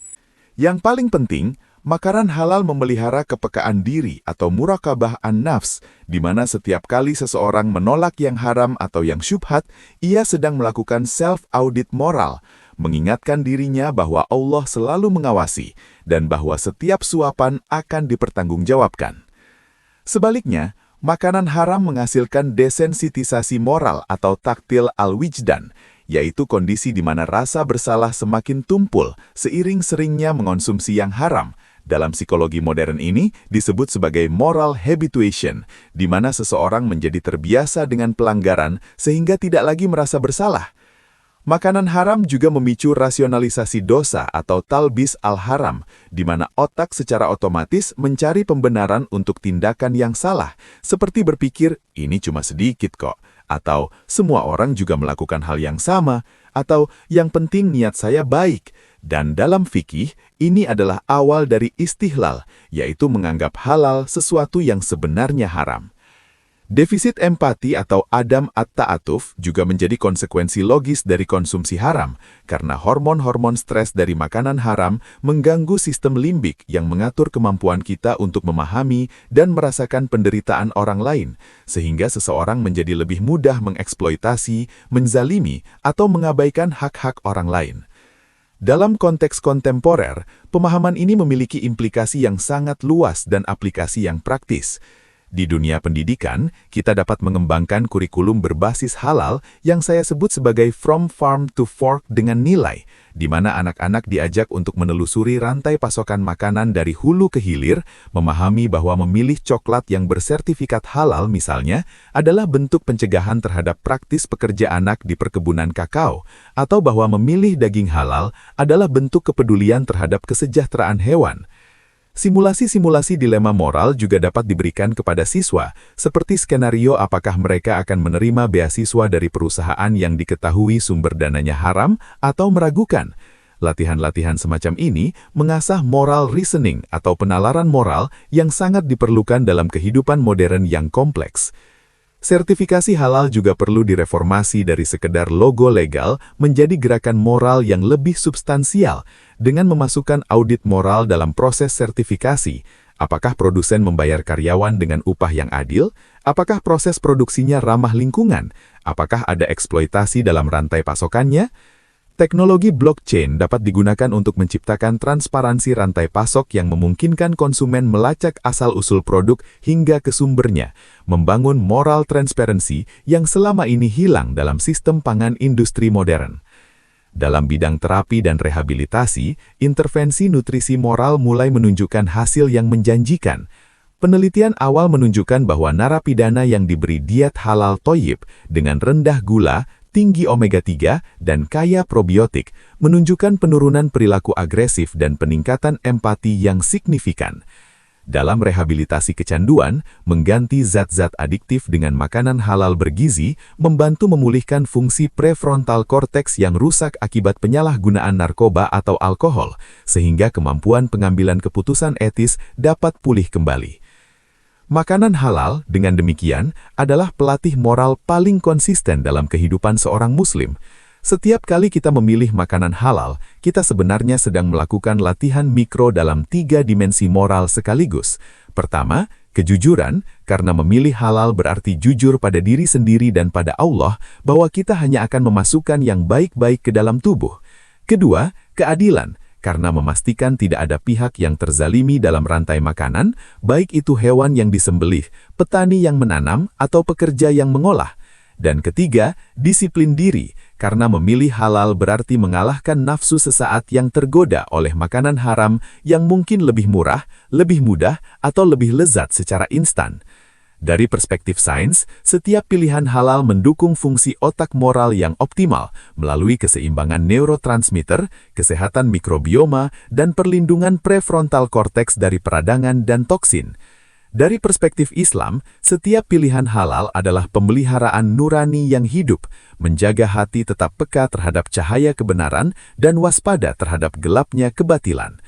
Yang paling penting, makanan halal memelihara kepekaan diri atau murakabah an-nafs, di mana setiap kali seseorang menolak yang haram atau yang syubhat, ia sedang melakukan self-audit moral, mengingatkan dirinya bahwa Allah selalu mengawasi, dan bahwa setiap suapan akan dipertanggungjawabkan. Sebaliknya, Makanan haram menghasilkan desensitisasi moral atau taktil al-wijdan, yaitu kondisi di mana rasa bersalah semakin tumpul seiring seringnya mengonsumsi yang haram. Dalam psikologi modern ini disebut sebagai moral habituation, di mana seseorang menjadi terbiasa dengan pelanggaran sehingga tidak lagi merasa bersalah. Makanan haram juga memicu rasionalisasi dosa atau talbis al-haram, di mana otak secara otomatis mencari pembenaran untuk tindakan yang salah, seperti berpikir, ini cuma sedikit kok, atau semua orang juga melakukan hal yang sama, atau yang penting niat saya baik. Dan dalam fikih, ini adalah awal dari istihlal, yaitu menganggap halal sesuatu yang sebenarnya haram. Defisit empati atau adam at-ta'atuf juga menjadi konsekuensi logis dari konsumsi haram, karena hormon-hormon stres dari makanan haram mengganggu sistem limbik yang mengatur kemampuan kita untuk memahami dan merasakan penderitaan orang lain, sehingga seseorang menjadi lebih mudah mengeksploitasi, menzalimi, atau mengabaikan hak-hak orang lain. Dalam konteks kontemporer, pemahaman ini memiliki implikasi yang sangat luas dan aplikasi yang praktis. Di dunia pendidikan, kita dapat mengembangkan kurikulum berbasis halal yang saya sebut sebagai From Farm to Fork dengan nilai, di mana anak-anak diajak untuk menelusuri rantai pasokan makanan dari hulu ke hilir, memahami bahwa memilih coklat yang bersertifikat halal misalnya adalah bentuk pencegahan terhadap praktis pekerja anak di perkebunan kakao, atau bahwa memilih daging halal adalah bentuk kepedulian terhadap kesejahteraan hewan. Simulasi-simulasi dilema moral juga dapat diberikan kepada siswa, seperti skenario apakah mereka akan menerima beasiswa dari perusahaan yang diketahui sumber dananya haram atau meragukan. Latihan-latihan semacam ini mengasah moral reasoning atau penalaran moral yang sangat diperlukan dalam kehidupan modern yang kompleks. Sertifikasi halal juga perlu direformasi dari sekedar logo legal menjadi gerakan moral yang lebih substansial dengan memasukkan audit moral dalam proses sertifikasi. Apakah produsen membayar karyawan dengan upah yang adil? Apakah proses produksinya ramah lingkungan? Apakah ada eksploitasi dalam rantai pasokannya? Teknologi blockchain dapat digunakan untuk menciptakan transparansi rantai pasok yang memungkinkan konsumen melacak asal-usul produk hingga ke sumbernya, membangun moral transparency yang selama ini hilang dalam sistem pangan industri modern. Dalam bidang terapi dan rehabilitasi, intervensi nutrisi moral mulai menunjukkan hasil yang menjanjikan. Penelitian awal menunjukkan bahwa narapidana yang diberi diet halal thoyyib dengan rendah gula, tinggi omega-3, dan kaya probiotik menunjukkan penurunan perilaku agresif dan peningkatan empati yang signifikan. Dalam rehabilitasi kecanduan, mengganti zat-zat adiktif dengan makanan halal bergizi membantu memulihkan fungsi prefrontal cortex yang rusak akibat penyalahgunaan narkoba atau alkohol, sehingga kemampuan pengambilan keputusan etis dapat pulih kembali. Makanan halal, dengan demikian, adalah pelatih moral paling konsisten dalam kehidupan seorang Muslim. Setiap kali kita memilih makanan halal, kita sebenarnya sedang melakukan latihan mikro dalam 3 dimensi moral sekaligus. Pertama, kejujuran, karena memilih halal berarti jujur pada diri sendiri dan pada Allah bahwa kita hanya akan memasukkan yang baik-baik ke dalam tubuh. Kedua, keadilan, karena memastikan tidak ada pihak yang terzalimi dalam rantai makanan, baik itu hewan yang disembelih, petani yang menanam, atau pekerja yang mengolah. Dan ketiga, disiplin diri, karena memilih halal berarti mengalahkan nafsu sesaat yang tergoda oleh makanan haram yang mungkin lebih murah, lebih mudah, atau lebih lezat secara instan. Dari perspektif sains, setiap pilihan halal mendukung fungsi otak moral yang optimal melalui keseimbangan neurotransmitter, kesehatan mikrobioma, dan perlindungan prefrontal cortex dari peradangan dan toksin. Dari perspektif Islam, setiap pilihan halal adalah pemeliharaan nurani yang hidup, menjaga hati tetap peka terhadap cahaya kebenaran dan waspada terhadap gelapnya kebatilan.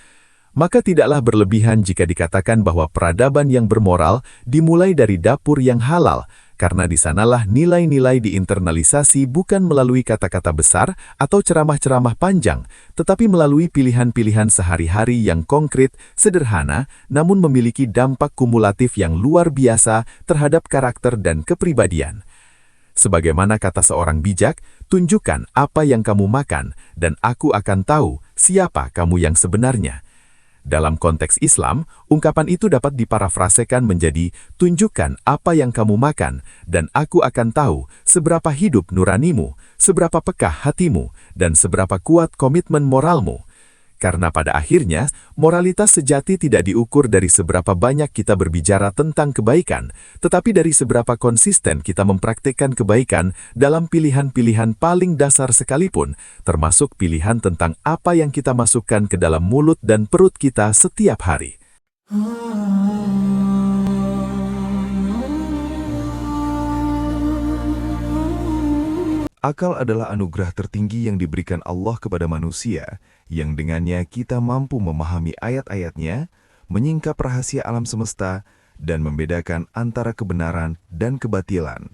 Maka tidaklah berlebihan jika dikatakan bahwa peradaban yang bermoral dimulai dari dapur yang halal, karena di sanalah nilai-nilai diinternalisasi bukan melalui kata-kata besar atau ceramah-ceramah panjang, tetapi melalui pilihan-pilihan sehari-hari yang konkret, sederhana, namun memiliki dampak kumulatif yang luar biasa terhadap karakter dan kepribadian. Sebagaimana kata seorang bijak, tunjukkan apa yang kamu makan, dan aku akan tahu siapa kamu yang sebenarnya. Dalam konteks Islam, ungkapan itu dapat diparafrasekan menjadi, tunjukkan apa yang kamu makan, dan aku akan tahu seberapa hidup nuranimu, seberapa pekah hatimu, dan seberapa kuat komitmen moralmu. Karena pada akhirnya, moralitas sejati tidak diukur dari seberapa banyak kita berbicara tentang kebaikan, tetapi dari seberapa konsisten kita mempraktikkan kebaikan dalam pilihan-pilihan paling dasar sekalipun, termasuk pilihan tentang apa yang kita masukkan ke dalam mulut dan perut kita setiap hari. Akal adalah anugerah tertinggi yang diberikan Allah kepada manusia, yang dengannya kita mampu memahami ayat-ayatnya, menyingkap rahasia alam semesta, dan membedakan antara kebenaran dan kebatilan.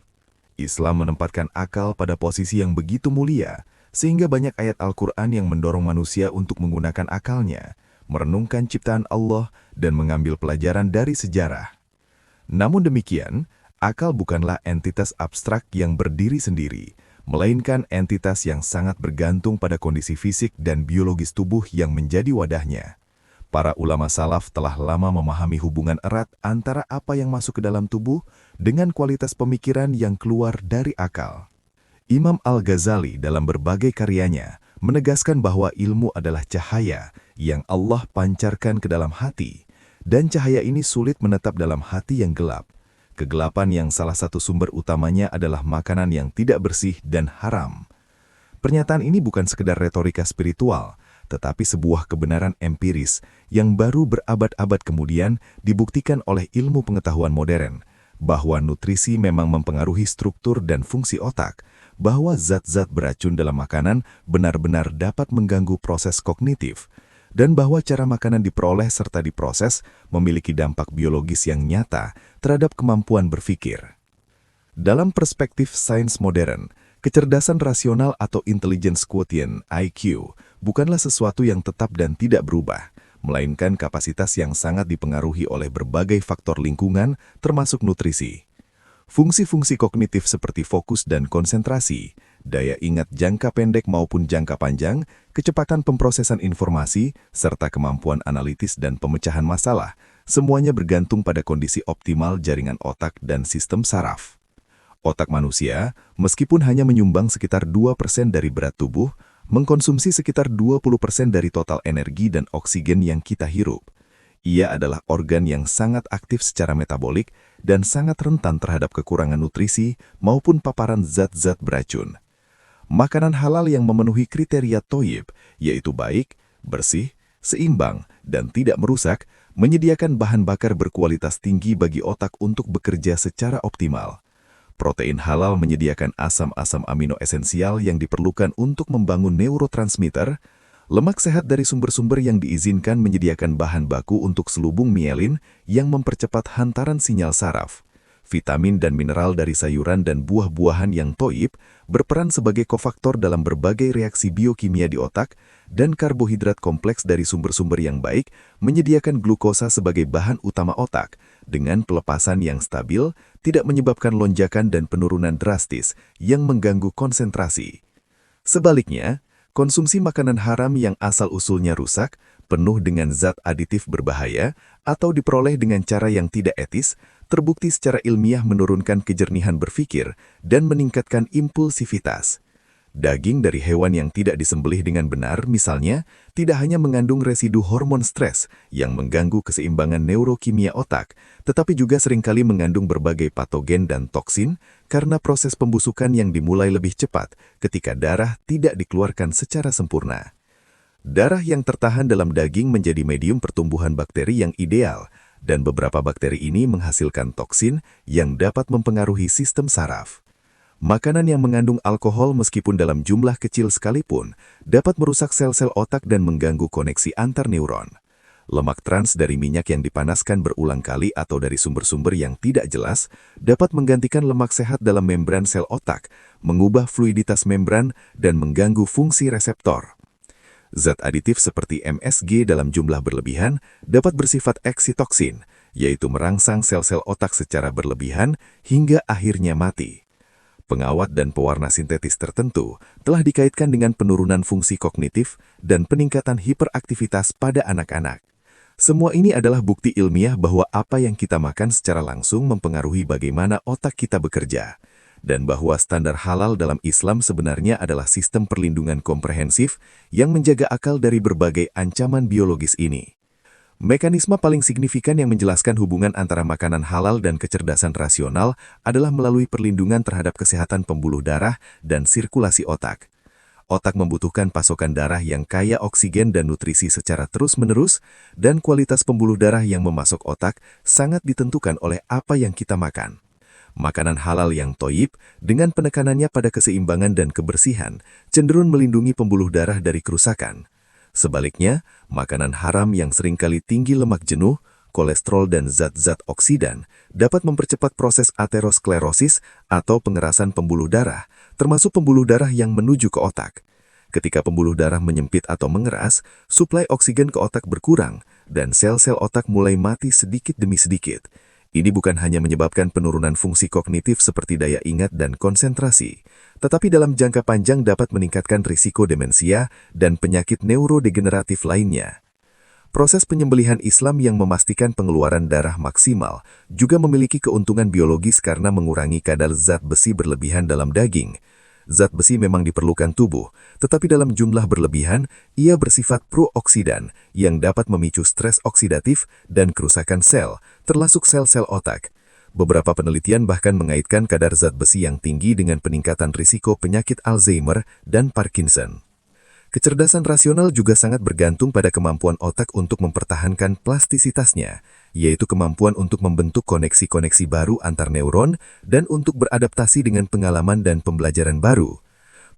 Islam menempatkan akal pada posisi yang begitu mulia, sehingga banyak ayat Al-Quran yang mendorong manusia untuk menggunakan akalnya, merenungkan ciptaan Allah, dan mengambil pelajaran dari sejarah. Namun demikian, akal bukanlah entitas abstrak yang berdiri sendiri, melainkan entitas yang sangat bergantung pada kondisi fisik dan biologis tubuh yang menjadi wadahnya. Para ulama salaf telah lama memahami hubungan erat antara apa yang masuk ke dalam tubuh dengan kualitas pemikiran yang keluar dari akal. Imam Al-Ghazali dalam berbagai karyanya menegaskan bahwa ilmu adalah cahaya yang Allah pancarkan ke dalam hati, dan cahaya ini sulit menetap dalam hati yang gelap. Kegelapan yang salah satu sumber utamanya adalah makanan yang tidak bersih dan haram. Pernyataan ini bukan sekedar retorika spiritual, tetapi sebuah kebenaran empiris yang baru berabad-abad kemudian dibuktikan oleh ilmu pengetahuan modern, bahwa nutrisi memang mempengaruhi struktur dan fungsi otak, bahwa zat-zat beracun dalam makanan benar-benar dapat mengganggu proses kognitif, dan bahwa cara makanan diperoleh serta diproses memiliki dampak biologis yang nyata terhadap kemampuan berpikir. Dalam perspektif sains modern, kecerdasan rasional atau intelligence quotient (IQ) bukanlah sesuatu yang tetap dan tidak berubah, melainkan kapasitas yang sangat dipengaruhi oleh berbagai faktor lingkungan, termasuk nutrisi. Fungsi-fungsi kognitif seperti fokus dan konsentrasi, daya ingat jangka pendek maupun jangka panjang, kecepatan pemrosesan informasi, serta kemampuan analitis dan pemecahan masalah, semuanya bergantung pada kondisi optimal jaringan otak dan sistem saraf. Otak manusia, meskipun hanya menyumbang sekitar 2% dari berat tubuh, mengkonsumsi sekitar 20% dari total energi dan oksigen yang kita hirup. Ia adalah organ yang sangat aktif secara metabolik dan sangat rentan terhadap kekurangan nutrisi maupun paparan zat-zat beracun. Makanan halal yang memenuhi kriteria thayyib, yaitu baik, bersih, seimbang, dan tidak merusak, menyediakan bahan bakar berkualitas tinggi bagi otak untuk bekerja secara optimal. Protein halal menyediakan asam-asam amino esensial yang diperlukan untuk membangun neurotransmitter. Lemak sehat dari sumber-sumber yang diizinkan menyediakan bahan baku untuk selubung mielin yang mempercepat hantaran sinyal saraf. Vitamin dan mineral dari sayuran dan buah-buahan yang thayyib berperan sebagai kofaktor dalam berbagai reaksi biokimia di otak, dan karbohidrat kompleks dari sumber-sumber yang baik menyediakan glukosa sebagai bahan utama otak, dengan pelepasan yang stabil, tidak menyebabkan lonjakan dan penurunan drastis yang mengganggu konsentrasi. Sebaliknya, konsumsi makanan haram yang asal-usulnya rusak, penuh dengan zat aditif berbahaya, atau diperoleh dengan cara yang tidak etis, terbukti secara ilmiah menurunkan kejernihan berpikir dan meningkatkan impulsivitas. Daging dari hewan yang tidak disembelih dengan benar, misalnya, tidak hanya mengandung residu hormon stres yang mengganggu keseimbangan neurokimia otak, tetapi juga seringkali mengandung berbagai patogen dan toksin karena proses pembusukan yang dimulai lebih cepat ketika darah tidak dikeluarkan secara sempurna. Darah yang tertahan dalam daging menjadi medium pertumbuhan bakteri yang ideal, dan beberapa bakteri ini menghasilkan toksin yang dapat mempengaruhi sistem saraf. Makanan yang mengandung alkohol meskipun dalam jumlah kecil sekalipun dapat merusak sel-sel otak dan mengganggu koneksi antar neuron. Lemak trans dari minyak yang dipanaskan berulang kali atau dari sumber-sumber yang tidak jelas dapat menggantikan lemak sehat dalam membran sel otak, mengubah fluiditas membran, dan mengganggu fungsi reseptor. Zat aditif seperti MSG dalam jumlah berlebihan dapat bersifat eksitoksin, yaitu merangsang sel-sel otak secara berlebihan hingga akhirnya mati. Pengawat dan pewarna sintetis tertentu telah dikaitkan dengan penurunan fungsi kognitif dan peningkatan hiperaktivitas pada anak-anak. Semua ini adalah bukti ilmiah bahwa apa yang kita makan secara langsung mempengaruhi bagaimana otak kita bekerja, dan bahwa standar halal dalam Islam sebenarnya adalah sistem perlindungan komprehensif yang menjaga akal dari berbagai ancaman biologis ini. Mekanisme paling signifikan yang menjelaskan hubungan antara makanan halal dan kecerdasan rasional adalah melalui perlindungan terhadap kesehatan pembuluh darah dan sirkulasi otak. Otak membutuhkan pasokan darah yang kaya oksigen dan nutrisi secara terus-menerus, dan kualitas pembuluh darah yang memasok otak sangat ditentukan oleh apa yang kita makan. Makanan halal yang toyib, dengan penekanannya pada keseimbangan dan kebersihan, cenderung melindungi pembuluh darah dari kerusakan. Sebaliknya, makanan haram yang seringkali tinggi lemak jenuh, kolesterol dan zat-zat oksidan dapat mempercepat proses aterosklerosis atau pengerasan pembuluh darah, termasuk pembuluh darah yang menuju ke otak. Ketika pembuluh darah menyempit atau mengeras, suplai oksigen ke otak berkurang, dan sel-sel otak mulai mati sedikit demi sedikit. Ini bukan hanya menyebabkan penurunan fungsi kognitif seperti daya ingat dan konsentrasi, tetapi dalam jangka panjang dapat meningkatkan risiko demensia dan penyakit neurodegeneratif lainnya. Proses penyembelihan Islam yang memastikan pengeluaran darah maksimal juga memiliki keuntungan biologis karena mengurangi kadar zat besi berlebihan dalam daging. Zat besi memang diperlukan tubuh, tetapi dalam jumlah berlebihan, ia bersifat pro-oksidan yang dapat memicu stres oksidatif dan kerusakan sel, termasuk sel-sel otak. Beberapa penelitian bahkan mengaitkan kadar zat besi yang tinggi dengan peningkatan risiko penyakit Alzheimer dan Parkinson. Kecerdasan rasional juga sangat bergantung pada kemampuan otak untuk mempertahankan plastisitasnya, yaitu kemampuan untuk membentuk koneksi-koneksi baru antar neuron dan untuk beradaptasi dengan pengalaman dan pembelajaran baru.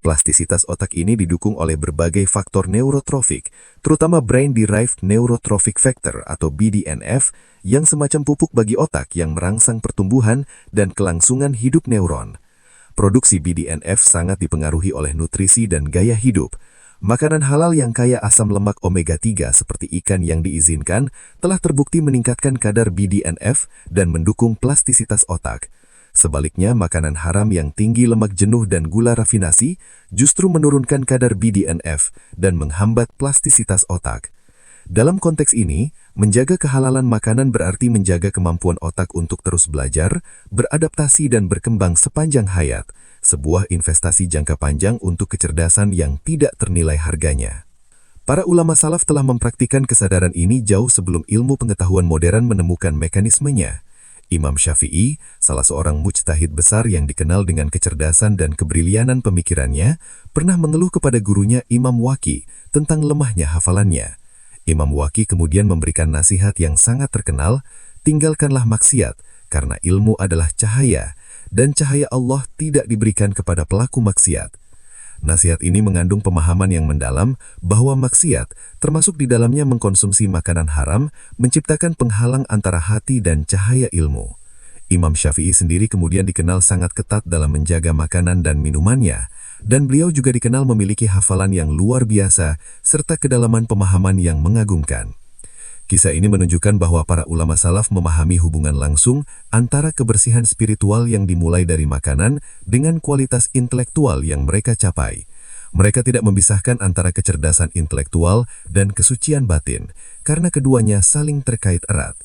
Plastisitas otak ini didukung oleh berbagai faktor neurotrofik, terutama Brain-Derived Neurotrophic Factor atau BDNF, yang semacam pupuk bagi otak yang merangsang pertumbuhan dan kelangsungan hidup neuron. Produksi BDNF sangat dipengaruhi oleh nutrisi dan gaya hidup. Makanan halal yang kaya asam lemak omega-3 seperti ikan yang diizinkan telah terbukti meningkatkan kadar BDNF dan mendukung plastisitas otak. Sebaliknya, makanan haram yang tinggi lemak jenuh dan gula rafinasi justru menurunkan kadar BDNF dan menghambat plastisitas otak. Dalam konteks ini, menjaga kehalalan makanan berarti menjaga kemampuan otak untuk terus belajar, beradaptasi dan berkembang sepanjang hayat. Sebuah investasi jangka panjang untuk kecerdasan yang tidak ternilai harganya. Para ulama salaf telah mempraktikkan kesadaran ini jauh sebelum ilmu pengetahuan modern menemukan mekanismenya. Imam Syafi'i, salah seorang mujtahid besar yang dikenal dengan kecerdasan dan kebrilianan pemikirannya, pernah mengeluh kepada gurunya Imam Waqi tentang lemahnya hafalannya. Imam Waqi kemudian memberikan nasihat yang sangat terkenal, tinggalkanlah maksiat, karena ilmu adalah cahaya, dan cahaya Allah tidak diberikan kepada pelaku maksiat. Nasihat ini mengandung pemahaman yang mendalam bahwa maksiat, termasuk di dalamnya mengkonsumsi makanan haram, menciptakan penghalang antara hati dan cahaya ilmu. Imam Syafi'i sendiri kemudian dikenal sangat ketat dalam menjaga makanan dan minumannya, dan beliau juga dikenal memiliki hafalan yang luar biasa serta kedalaman pemahaman yang mengagumkan. Kisah ini menunjukkan bahwa para ulama salaf memahami hubungan langsung antara kebersihan spiritual yang dimulai dari makanan dengan kualitas intelektual yang mereka capai. Mereka tidak memisahkan antara kecerdasan intelektual dan kesucian batin, karena keduanya saling terkait erat.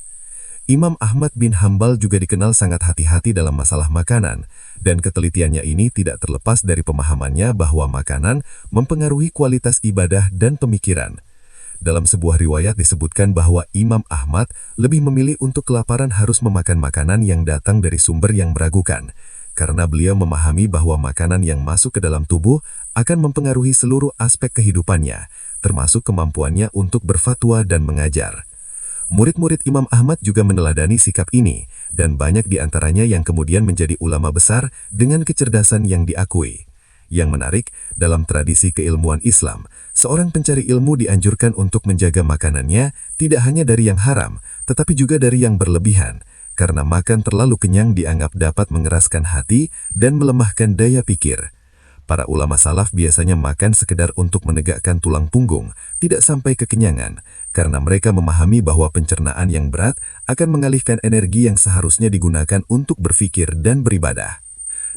Imam Ahmad bin Hambal juga dikenal sangat hati-hati dalam masalah makanan, dan ketelitiannya ini tidak terlepas dari pemahamannya bahwa makanan mempengaruhi kualitas ibadah dan pemikiran. Dalam sebuah riwayat disebutkan bahwa Imam Ahmad lebih memilih untuk kelaparan harus memakan makanan yang datang dari sumber yang meragukan, karena beliau memahami bahwa makanan yang masuk ke dalam tubuh akan mempengaruhi seluruh aspek kehidupannya, termasuk kemampuannya untuk berfatwa dan mengajar. Murid-murid Imam Ahmad juga meneladani sikap ini, dan banyak di antaranya yang kemudian menjadi ulama besar dengan kecerdasan yang diakui. Yang menarik, dalam tradisi keilmuan Islam, seorang pencari ilmu dianjurkan untuk menjaga makanannya tidak hanya dari yang haram, tetapi juga dari yang berlebihan, karena makan terlalu kenyang dianggap dapat mengeraskan hati dan melemahkan daya pikir. Para ulama salaf biasanya makan sekedar untuk menegakkan tulang punggung, tidak sampai kekenyangan, karena mereka memahami bahwa pencernaan yang berat akan mengalihkan energi yang seharusnya digunakan untuk berpikir dan beribadah.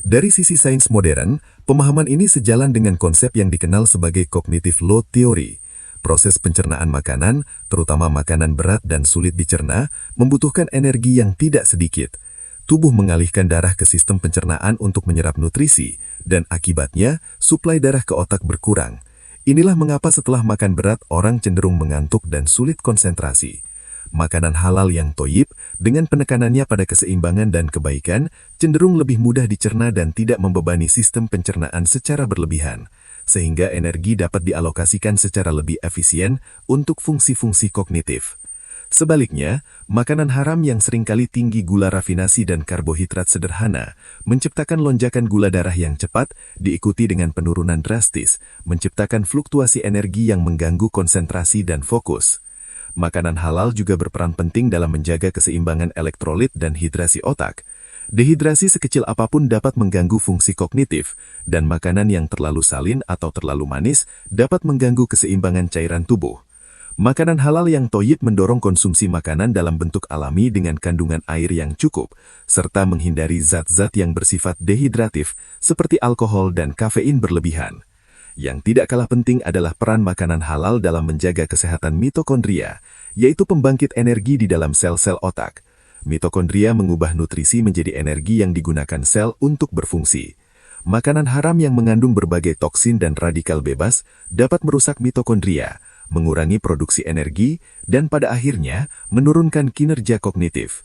Dari sisi sains modern, pemahaman ini sejalan dengan konsep yang dikenal sebagai cognitive load theory. Proses pencernaan makanan, terutama makanan berat dan sulit dicerna, membutuhkan energi yang tidak sedikit. Tubuh mengalihkan darah ke sistem pencernaan untuk menyerap nutrisi, dan akibatnya, suplai darah ke otak berkurang. Inilah mengapa setelah makan berat, orang cenderung mengantuk dan sulit konsentrasi. Makanan halal yang toyib, dengan penekanannya pada keseimbangan dan kebaikan, cenderung lebih mudah dicerna dan tidak membebani sistem pencernaan secara berlebihan, sehingga energi dapat dialokasikan secara lebih efisien untuk fungsi-fungsi kognitif. Sebaliknya, makanan haram yang seringkali tinggi gula rafinasi dan karbohidrat sederhana, menciptakan lonjakan gula darah yang cepat, diikuti dengan penurunan drastis, menciptakan fluktuasi energi yang mengganggu konsentrasi dan fokus. Makanan halal juga berperan penting dalam menjaga keseimbangan elektrolit dan hidrasi otak. Dehidrasi sekecil apapun dapat mengganggu fungsi kognitif, dan makanan yang terlalu salin atau terlalu manis dapat mengganggu keseimbangan cairan tubuh. Makanan halal yang toyib mendorong konsumsi makanan dalam bentuk alami dengan kandungan air yang cukup, serta menghindari zat-zat yang bersifat dehidratif seperti alkohol dan kafein berlebihan. Yang tidak kalah penting adalah peran makanan halal dalam menjaga kesehatan mitokondria, yaitu pembangkit energi di dalam sel-sel otak. Mitokondria mengubah nutrisi menjadi energi yang digunakan sel untuk berfungsi. Makanan haram yang mengandung berbagai toksin dan radikal bebas dapat merusak mitokondria, mengurangi produksi energi, dan pada akhirnya menurunkan kinerja kognitif.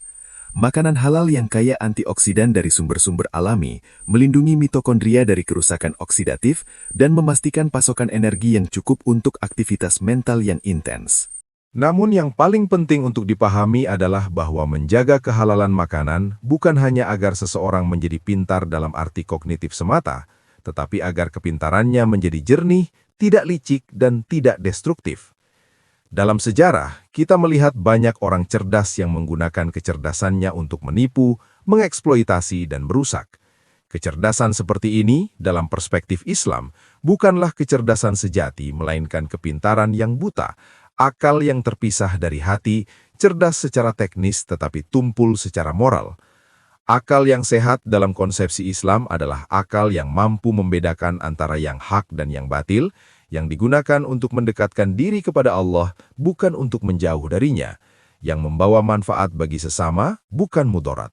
Makanan halal yang kaya antioksidan dari sumber-sumber alami melindungi mitokondria dari kerusakan oksidatif dan memastikan pasokan energi yang cukup untuk aktivitas mental yang intens. Namun yang paling penting untuk dipahami adalah bahwa menjaga kehalalan makanan bukan hanya agar seseorang menjadi pintar dalam arti kognitif semata, tetapi agar kepintarannya menjadi jernih, tidak licik, dan tidak destruktif. Dalam sejarah, kita melihat banyak orang cerdas yang menggunakan kecerdasannya untuk menipu, mengeksploitasi, dan merusak. Kecerdasan seperti ini, dalam perspektif Islam, bukanlah kecerdasan sejati, melainkan kepintaran yang buta, akal yang terpisah dari hati, cerdas secara teknis tetapi tumpul secara moral. Akal yang sehat dalam konsepsi Islam adalah akal yang mampu membedakan antara yang hak dan yang batil, yang digunakan untuk mendekatkan diri kepada Allah, bukan untuk menjauh darinya, yang membawa manfaat bagi sesama, bukan mudarat.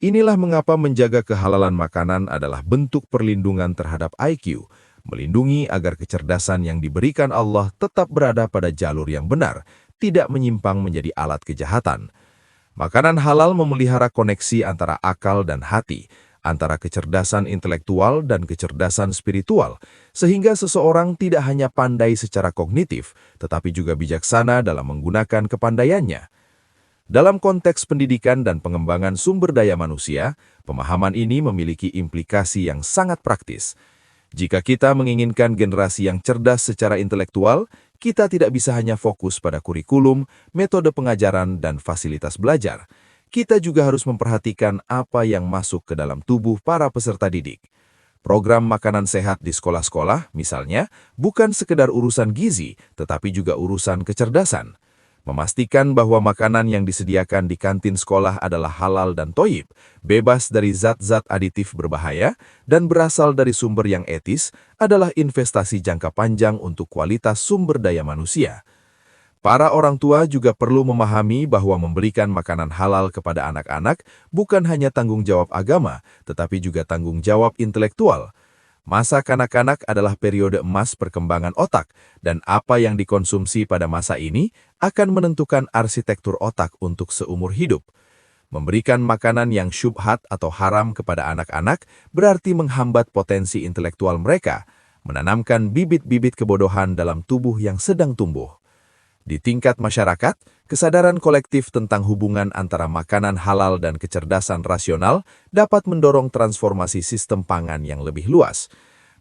Inilah mengapa menjaga kehalalan makanan adalah bentuk perlindungan terhadap IQ, melindungi agar kecerdasan yang diberikan Allah tetap berada pada jalur yang benar, tidak menyimpang menjadi alat kejahatan. Makanan halal memelihara koneksi antara akal dan hati, antara kecerdasan intelektual dan kecerdasan spiritual, sehingga seseorang tidak hanya pandai secara kognitif, tetapi juga bijaksana dalam menggunakan kepandaiannya. Dalam konteks pendidikan dan pengembangan sumber daya manusia, pemahaman ini memiliki implikasi yang sangat praktis. Jika kita menginginkan generasi yang cerdas secara intelektual, kita tidak bisa hanya fokus pada kurikulum, metode pengajaran, dan fasilitas belajar. Kita juga harus memperhatikan apa yang masuk ke dalam tubuh para peserta didik. Program makanan sehat di sekolah-sekolah, misalnya, bukan sekedar urusan gizi, tetapi juga urusan kecerdasan. Memastikan bahwa makanan yang disediakan di kantin sekolah adalah halal dan toyib, bebas dari zat-zat aditif berbahaya, dan berasal dari sumber yang etis adalah investasi jangka panjang untuk kualitas sumber daya manusia. Para orang tua juga perlu memahami bahwa memberikan makanan halal kepada anak-anak bukan hanya tanggung jawab agama, tetapi juga tanggung jawab intelektual. Masa kanak-kanak adalah periode emas perkembangan otak, dan apa yang dikonsumsi pada masa ini akan menentukan arsitektur otak untuk seumur hidup. Memberikan makanan yang syubhat atau haram kepada anak-anak berarti menghambat potensi intelektual mereka, menanamkan bibit-bibit kebodohan dalam tubuh yang sedang tumbuh. Di tingkat masyarakat, kesadaran kolektif tentang hubungan antara makanan halal dan kecerdasan rasional dapat mendorong transformasi sistem pangan yang lebih luas.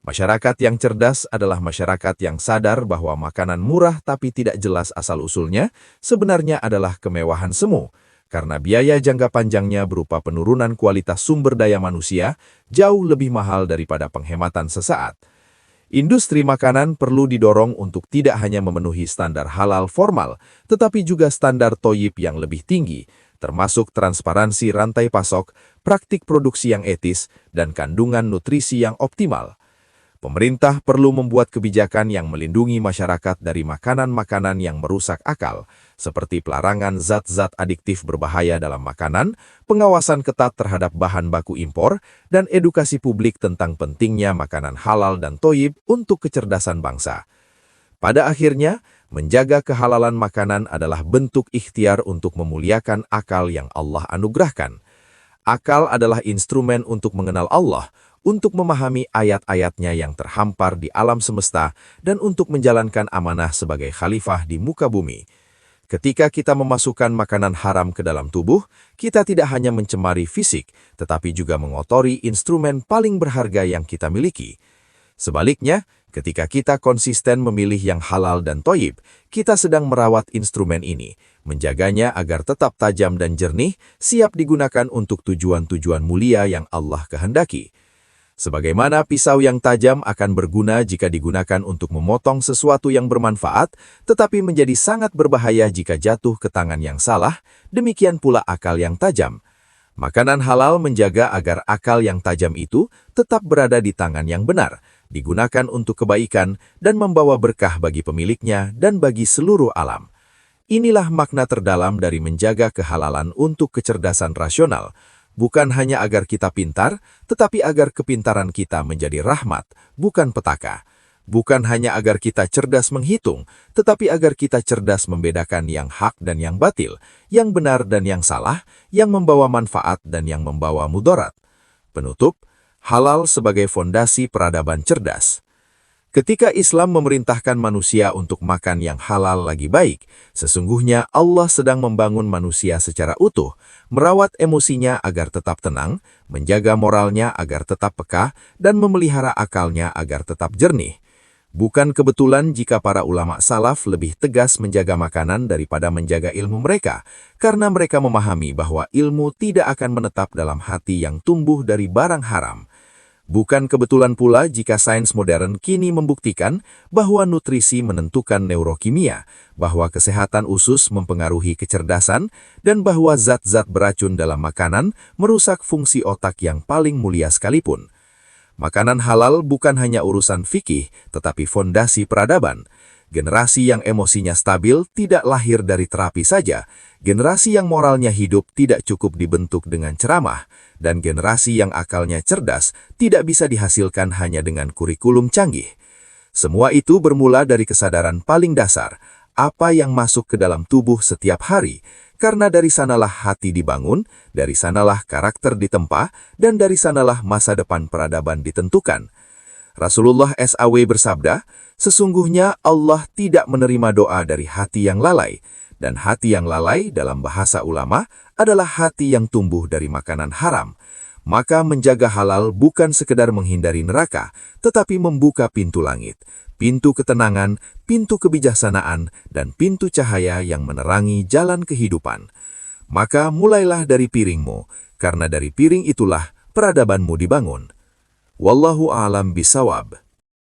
Masyarakat yang cerdas adalah masyarakat yang sadar bahwa makanan murah tapi tidak jelas asal-usulnya sebenarnya adalah kemewahan semu, karena biaya jangka panjangnya berupa penurunan kualitas sumber daya manusia jauh lebih mahal daripada penghematan sesaat. Industri makanan perlu didorong untuk tidak hanya memenuhi standar halal formal, tetapi juga standar toyib yang lebih tinggi, termasuk transparansi rantai pasok, praktik produksi yang etis, dan kandungan nutrisi yang optimal. Pemerintah perlu membuat kebijakan yang melindungi masyarakat dari makanan-makanan yang merusak akal, seperti pelarangan zat-zat adiktif berbahaya dalam makanan, pengawasan ketat terhadap bahan baku impor, dan edukasi publik tentang pentingnya makanan halal dan thoyyib untuk kecerdasan bangsa. Pada akhirnya, menjaga kehalalan makanan adalah bentuk ikhtiar untuk memuliakan akal yang Allah anugerahkan. Akal adalah instrumen untuk mengenal Allah, untuk memahami ayat-ayatnya yang terhampar di alam semesta, dan untuk menjalankan amanah sebagai khalifah di muka bumi. Ketika kita memasukkan makanan haram ke dalam tubuh, kita tidak hanya mencemari fisik, tetapi juga mengotori instrumen paling berharga yang kita miliki. Sebaliknya, ketika kita konsisten memilih yang halal dan thoyyib, kita sedang merawat instrumen ini, menjaganya agar tetap tajam dan jernih, siap digunakan untuk tujuan-tujuan mulia yang Allah kehendaki. Sebagaimana pisau yang tajam akan berguna jika digunakan untuk memotong sesuatu yang bermanfaat, tetapi menjadi sangat berbahaya jika jatuh ke tangan yang salah, demikian pula akal yang tajam. Makanan halal menjaga agar akal yang tajam itu tetap berada di tangan yang benar, digunakan untuk kebaikan dan membawa berkah bagi pemiliknya dan bagi seluruh alam. Inilah makna terdalam dari menjaga kehalalan untuk kecerdasan rasional, bukan hanya agar kita pintar, tetapi agar kepintaran kita menjadi rahmat, bukan petaka. Bukan hanya agar kita cerdas menghitung, tetapi agar kita cerdas membedakan yang hak dan yang batil, yang benar dan yang salah, yang membawa manfaat dan yang membawa mudarat. Penutup, halal sebagai fondasi peradaban cerdas. Ketika Islam memerintahkan manusia untuk makan yang halal lagi baik, sesungguhnya Allah sedang membangun manusia secara utuh, merawat emosinya agar tetap tenang, menjaga moralnya agar tetap peka, dan memelihara akalnya agar tetap jernih. Bukan kebetulan jika para ulama salaf lebih tegas menjaga makanan daripada menjaga ilmu mereka, karena mereka memahami bahwa ilmu tidak akan menetap dalam hati yang tumbuh dari barang haram. Bukan kebetulan pula jika sains modern kini membuktikan bahwa nutrisi menentukan neurokimia, bahwa kesehatan usus mempengaruhi kecerdasan, dan bahwa zat-zat beracun dalam makanan merusak fungsi otak yang paling mulia sekalipun. Makanan halal bukan hanya urusan fikih, tetapi fondasi peradaban. Generasi yang emosinya stabil tidak lahir dari terapi saja. Generasi yang moralnya hidup tidak cukup dibentuk dengan ceramah. Dan generasi yang akalnya cerdas tidak bisa dihasilkan hanya dengan kurikulum canggih. Semua itu bermula dari kesadaran paling dasar, apa yang masuk ke dalam tubuh setiap hari. Karena dari sanalah hati dibangun, dari sanalah karakter ditempa, dan dari sanalah masa depan peradaban ditentukan. Rasulullah SAW bersabda, sesungguhnya Allah tidak menerima doa dari hati yang lalai, dan hati yang lalai dalam bahasa ulama adalah hati yang tumbuh dari makanan haram. Maka menjaga halal bukan sekedar menghindari neraka, tetapi membuka pintu langit, pintu ketenangan, pintu kebijaksanaan, dan pintu cahaya yang menerangi jalan kehidupan. Maka mulailah dari piringmu, karena dari piring itulah peradabanmu dibangun. Wallahu a'lam bisawab.